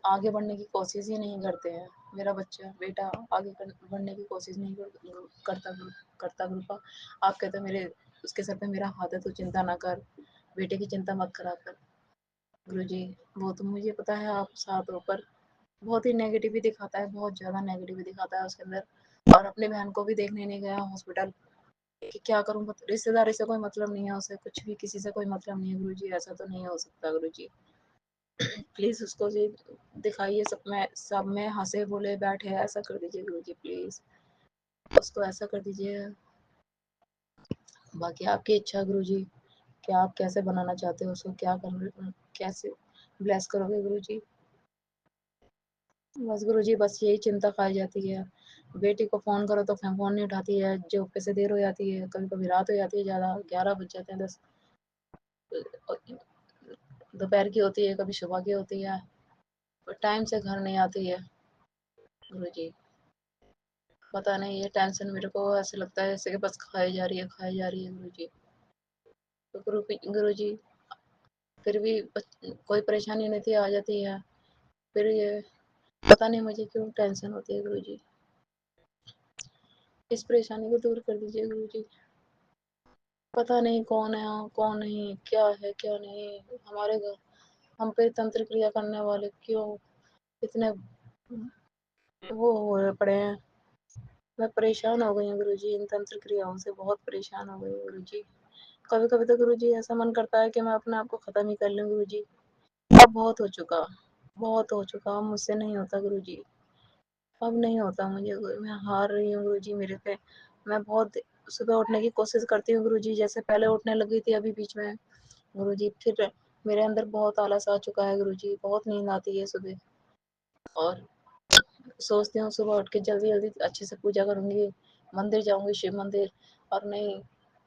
आगे बढ़ने की कोशिश ही नहीं करते हैं। मेरा बेटा आगे बढ़ने की कोशिश नहीं करता करता गुरुपा। आप कहते हो मेरे उसके सर पे मेरा हाथ है, तो चिंता ना कर, बेटे की चिंता मत करा कर। गुरुजी वो तो मुझे पता है आप साथ हो, पर बहुत ही नेगेटिव ही दिखाता है, बहुत ज़्यादा नेगेटिव ही दिखाता है उसके अंदर, और अपनी बहन को भी देखने नहीं गया हॉस्पिटल कि क्या करूँ। रिश्तेदारी से कोई मतलब नहीं है उसे, कुछ भी किसी से कोई मतलब नहीं है गुरुजी, ऐसा तो नहीं हो सकता गुरुजी। प्लीज़ उसको जी दिखाइए, सब में हंसे बोले बैठे ऐसा कर दीजिए गुरुजी, प्लीज़ उसको ऐसा कर दीजिए। बाकी आपकी इच्छा गुरुजी, कि आप कैसे बनाना चाहते हो उसको, क्या कर कैसे ब्लेस करोगे गुरुजी। बस गुरुजी बस यही चिंता खाई जाती है। बेटी को फ़ोन करो तो फ़ोन नहीं उठाती है, जॉब पे से देर हो जाती है, कभी-कभी रात हो जाती है ज़्यादा, 11 बज जाते हैं 10 दोपहर की होती है, कभी सुबह की होती है, पर टाइम से घर नहीं आती है गुरुजी। पता नहीं ये टेंशन मेरे को ऐसे लगता है जैसे कि बस खाई जा रही है गुरुजी। तो गुरुजी फिर भी कोई परेशानी नहीं थी आ जाती है, फिर ये पता नहीं मुझे क्यों टेंशन होती है गुरुजी। इस परेशानी को दूर कर दीजिए गुरुजी। पता नहीं कौन है कौन नहीं, क्या है क्या नहीं, हमारे घर हम पे तंत्र क्रिया करने वाले क्यों इतने वो हुए पड़े हैं। मैं परेशान हो गई हूँ गुरुजी, इन तंत्र क्रियाओं से बहुत परेशान हो गई हूँ गुरुजी। कभी कभी तो गुरुजी ऐसा मन करता है कि मैं अपने आप को खत्म ही कर लूँ गुरुजी। अब बहुत हो चुका, अब मुझसे नहीं होता गुरुजी। अब नहीं होता मुझे, मैं हार रही हूँ गुरुजी मेरे पे। मैं बहुत सुबह उठने की कोशिश करती हूँ गुरुजी, जैसे पहले उठने लगी थी अभी बीच में गुरुजी, फिर मेरे अंदर बहुत आलस आ चुका है गुरुजी, बहुत नींद आती है सुबह। और सोचती हूँ सुबह उठ के जल्दी जल्दी अच्छे से पूजा करूँगी, मंदिर जाऊँगी शिव मंदिर, और नहीं,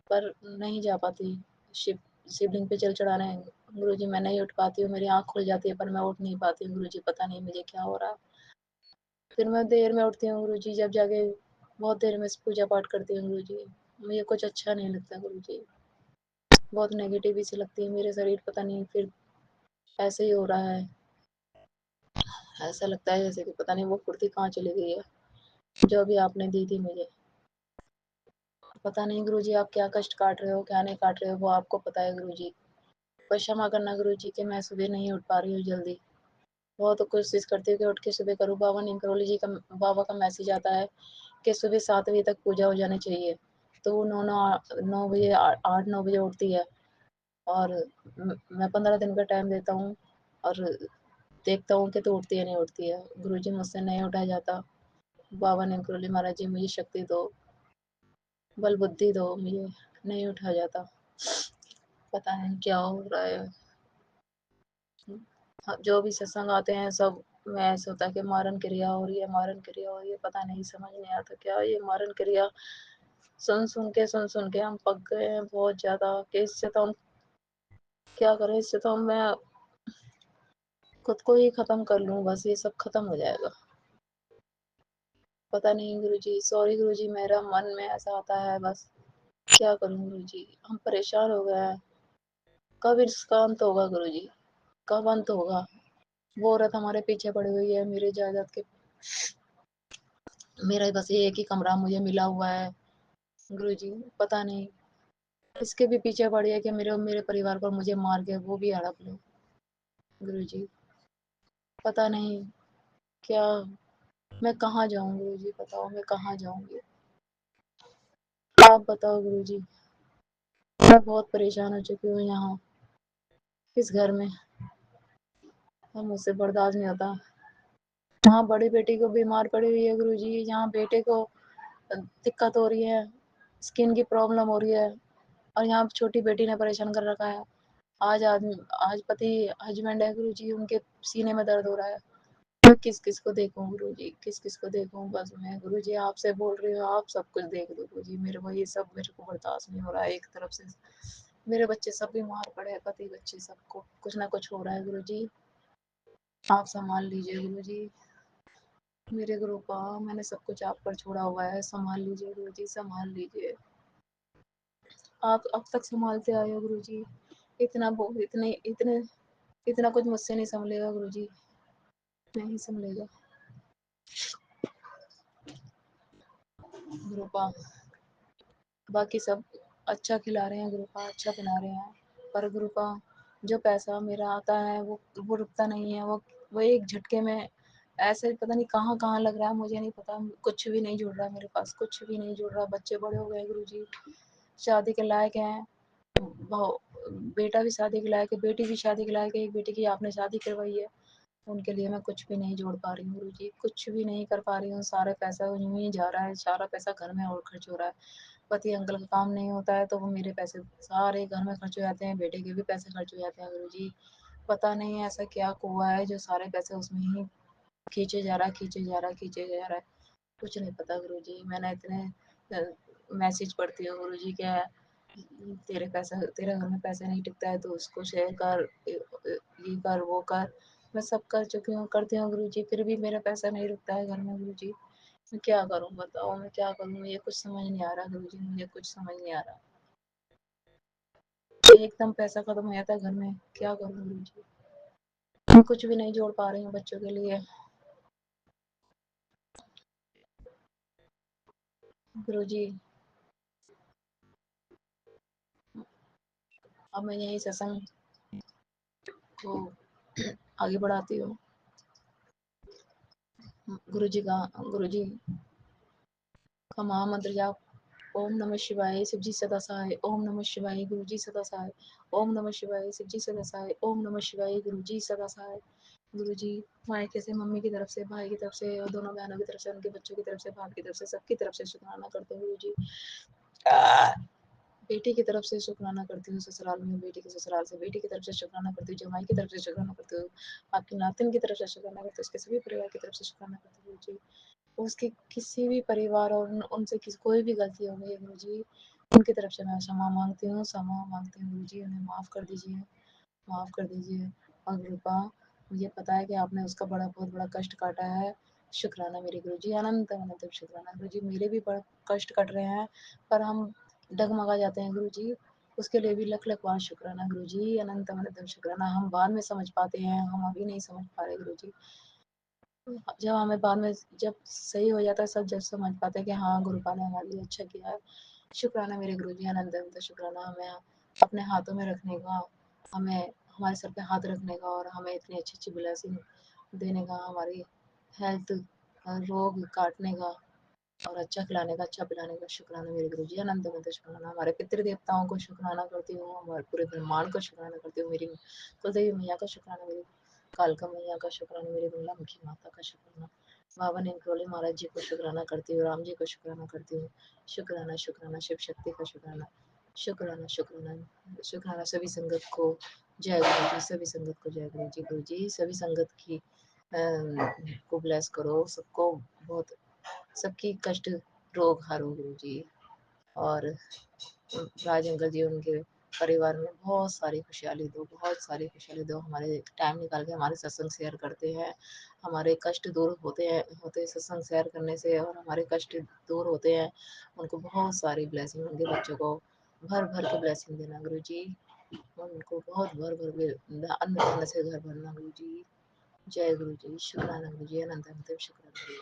पर नहीं जा पाती शिव शिवलिंग पे जल चढ़ाने गुरुजी। मैं नहीं उठ पाती हूँ, मेरी आँख खुल जाती है पर मैं उठ नहीं पाती हूँ गुरुजी, पता नहीं मुझे क्या हो रहा है। फिर मैं देर में उठती हूँ गुरुजी, जब जाके बहुत देर में पूजा पाठ करती हूँ गुरुजी। मुझे कुछ अच्छा नहीं लगता गुरुजी, बहुत नेगेटिव सी लगती है मेरे शरीर, पता नहीं फिर ऐसे ही हो रहा है। ऐसा लगता है जैसे कि पता नहीं वो फुर्ती कहाँ चली गई है जो अभी आपने दी थी मुझे। पता नहीं गुरुजी आप क्या कष्ट काट रहे हो क्या नहीं काट रहे हो, वो आपको पता है गुरुजी। पर क्षमा करना गुरुजी कि मैं सुबह नहीं उठ पा रही हूँ जल्दी। बहुत कोशिश करती हूँ कि उठ के सुबह करूँ। बाबा निंकरोली जी का बाबा का मैसेज आता है कि सुबह 7 बजे तक पूजा हो जानी चाहिए, तो वो 9 बजे 8-9 बजे उठती है। और मैं 15 दिन का टाइम देता हूँ और देखता हूँ कि तो उठती है नहीं उठती है। गुरुजी मुझसे नहीं उठा जाता। बाबा निंकरोली महाराज जी मुझे शक्ति दो, बल बुद्धि दो, मुझे नहीं उठा जाता। पता नहीं क्या हो रहा है। जो भी सत्संग आते हैं सब में ऐसा होता है कि मारन क्रिया हो रही है, मारन क्रिया हो रही है, पता नहीं समझ नहीं आता क्या ये मारन क्रिया। सुन सुन के हम पक गए हैं बहुत ज्यादा, कि इससे तो हम क्या करें, इससे तो हम मैं खुद को ही खत्म कर लूं, बस ये सब खत्म हो जाएगा। पता नहीं गुरुजी, सॉरी गुरुजी, मेरा मन में ऐसा आता है बस, क्या करूं गुरुजी, हम परेशान हो गए हैं। कब इसका अंत होगा गुरुजी, कब अंत होगा। वो औरत हमारे पीछे पड़ी हुई है मेरी जायदाद के, मेरा बस ये एक ही कमरा मुझे मिला हुआ है गुरुजी। पता नहीं इसके भी पीछे पड़ी है कि मेरे मेरे परिवार पर मुझे मार के वो भी हड़प लो गुरुजी। पता नहीं क्या, मैं कहाँ जाऊँ गुरुजी, बताओ मैं कहाँ जाऊँगी, आप बताओ गुरुजी। मैं बहुत परेशान हो चुकी हूँ यहाँ इस घर में, अब मुझसे बर्दाश्त नहीं होता। वहाँ बड़ी बेटी को बीमार पड़ी हुई है गुरुजी, यहाँ बेटे को दिक्कत हो रही है, स्किन की प्रॉब्लम हो रही है, और यहाँ छोटी बेटी ने परेशान कर रखा है। आज आदमी आज पति हस्बैंड है गुरुजी, उनके सीने में दर्द हो रहा है। मैं किस किस को देखूं गुरुजी, किस किस को देखूं। बस मैं गुरुजी आपसे बोल रही हूँ, आप सब कुछ देख दो गुरुजी, मेरे को ये सब मेरे को बर्दाश्त नहीं हो रहा है। एक तरफ से मेरे बच्चे सब बीमार पड़े हैं, पति बच्चे सबको कुछ ना कुछ हो रहा है गुरुजी, आप संभाल लीजिए गुरुजी। मेरे गुरु का मैंने सब कुछ आप पर छोड़ा हुआ है, संभाल लीजिए गुरुजी, संभाल लीजिए। आप अब तक संभालते आए हो गुरुजी, इतना इतने इतने इतना कुछ मुझसे नहीं संभलेगा गुरुजी, नहीं संभलेगा गुरुपा। बाकी सब अच्छा खिला रहे हैं गुरुपा, अच्छा खिला रहे हैं, पर गुरुपा जो पैसा मेरा आता है वो रुकता नहीं है। वो एक झटके में ऐसे पता नहीं कहाँ कहाँ लग रहा है, मुझे नहीं पता। कुछ भी नहीं जुड़ रहा मेरे पास, कुछ भी नहीं जुड़ रहा। बच्चे बड़े हो गए गुरुजी, शादी के लायक हैं, बेटा भी शादी के लायक है, बेटी भी शादी के लायक है। एक बेटी की आपने शादी करवाई है, उनके लिए मैं कुछ भी नहीं जोड़ पा रही हूँ गुरुजी, कुछ भी नहीं कर पा रही हूँ। सारा पैसा यूं ही जा रहा है, सारा पैसा घर में और खर्च हो रहा है। पति अंकल का काम नहीं होता है तो वो मेरे पैसे सारे घर में खर्च हो जाते हैं, बेटे के भी पैसे खर्च हो जाते हैं गुरुजी। पता नहीं ऐसा क्या कुआ है जो सारे पैसे उसमें ही खींचे जा रहा है, खींचे जा रहा है, खींचे जा रहा है। कुछ नहीं पता गुरुजी। मैंने इतने मैसेज पढ़ती हूँ गुरुजी, क्या तेरे पैसा, तेरे घर में पैसा नहीं टिकता है तो उसको शेयर कर, ये कर वो कर। मैं सब कर चुकी हूँ, करती हूँ गुरुजी, फिर भी मेरा पैसा नहीं रुकता है घर में गुरुजी। मैं क्या करूँ बताओ, मैं क्या करूँ, मुझे कुछ समझ नहीं आ रहा गुरुजी, मुझे कुछ समझ नहीं आ रहा। एकदम पैसा खत्म हो जाता है घर में, क्या करूँ गुरुजी। मैं कुछ भी नहीं जोड़ पा रही हूँ बच्चों के लिए गुरुजी। अब मैं यही सत्संग को आगे बढ़ाती हूँ गुरुजी का महामंत्र जाप। ओम नमः शिवाय, शिव जी सदा सहाय। ओम नमः शिवाय, गुरु जी सदा सहाय। ओम नमः शिवाय, शिव जी सदा सहाय। ओम नमः शिवाय, गुरु जी सदा सहाय। गुरु जी मायके से, मम्मी की तरफ से, भाई की तरफ से और दोनों बहनों की तरफ से, उनके बच्चों की तरफ से, भाभी की तरफ से, सबकी तरफ से शुक्राना करते हैं गुरु जी। बेटी की तरफ से शुक्राना करती हूँ, ससुराल में बेटी के ससुराल से बेटी की तरफ से शुक्राना करती हूँ, जमाई की तरफ से शुक्राना करती हूँ, आपकी नातिन की तरफ से शुक्राना करती हूँ, उसके सभी परिवार की तरफ से शुक्राना करती हूँ जी। उसके किसी भी परिवार और उनसे किसी कोई भी गलती हो गई है गुरु जी, उनकी तरफ से मैं क्षमा मांगती हूँ, क्षमा मांगती हूँ गुरु जी, उन्हें माफ़ कर दीजिए, माफ़ कर दीजिए। और कृपा, मुझे पता है कि आपने उसका बहुत बड़ा कष्ट काटा है। शुक्राना मेरे गुरु जी, अनंत अनंत शुक्राना गुरु जी। मेरे भी बड़ा कष्ट कट रहे हैं पर हम डगमगा जाते हैं गुरु जी, उसके लिए भी लख लख बार शुक्राना गुरु जी, अनंत अनंत शुक्राना। हम बाद में समझ पाते हैं, हम अभी नहीं समझ पा रहे गुरु जी। जब हमें बाद में जब सही हो जाता है सब, जब समझ पाते हैं कि हाँ गुरुपा ने हमारे लिए अच्छा किया है। शुक्राना मेरे गुरु जी, अनंत अनंत शुक्राना। हमें अपने हाथों में रखने का, हमें हमारे सर पे हाथ रखने का और हमें इतनी अच्छी अच्छी ब्लेसिंग देने का, हमारी हेल्थ, रोग काटने का और अच्छा खिलाने का, अच्छा पिलाने का। शुक्राना मेरे गुरु जी, अनंत अनंत शुक्राना। हमारे पितृ देवताओं को शुक्राना करती हूँ, हमारे पूरे ब्रह्मांड को शुक्राना करती हूँ, मेरी कुलदेवी मैया का शुक्राना, मेरी कालका मैया का शुक्राना, मेरी बंगलामुखी माता का शुक्राना, बाबा नीमकरोली महाराज जी को शुक्राना करती हूँ, राम जी को शुक्राना करती हूँ। शुक्राना शुक्राना, शिव शक्ति का शुक्राना, शुक्राना शुक्राना। शुक्राना सभी संगत को, जय गुरु जी, सभी संगत को जय गुरु जी। गुरु जी सभी संगत की को ब्लेस करो, सबको बहुत, सबकी कष्ट रोग हरो गुरु जी। और राज अंकल जी, उनके परिवार में बहुत सारी खुशहाली दो, बहुत सारी खुशहाली दो। हमारे टाइम निकाल के हमारे सत्संग शेयर करते हैं, हमारे कष्ट दूर होते सत्संग शेयर करने से, और हमारे कष्ट दूर होते हैं। उनको बहुत सारी ब्लेसिंग, उनके बच्चों को भर भर के ब्लेसिंग देना गुरु जी, उनको बहुत भर भर के अन्न दान से घर भरना गुरु जी। जय गुरु जी, शुक्राना गुरु जी, अनंत अनंत शुक्राना गुरु जी।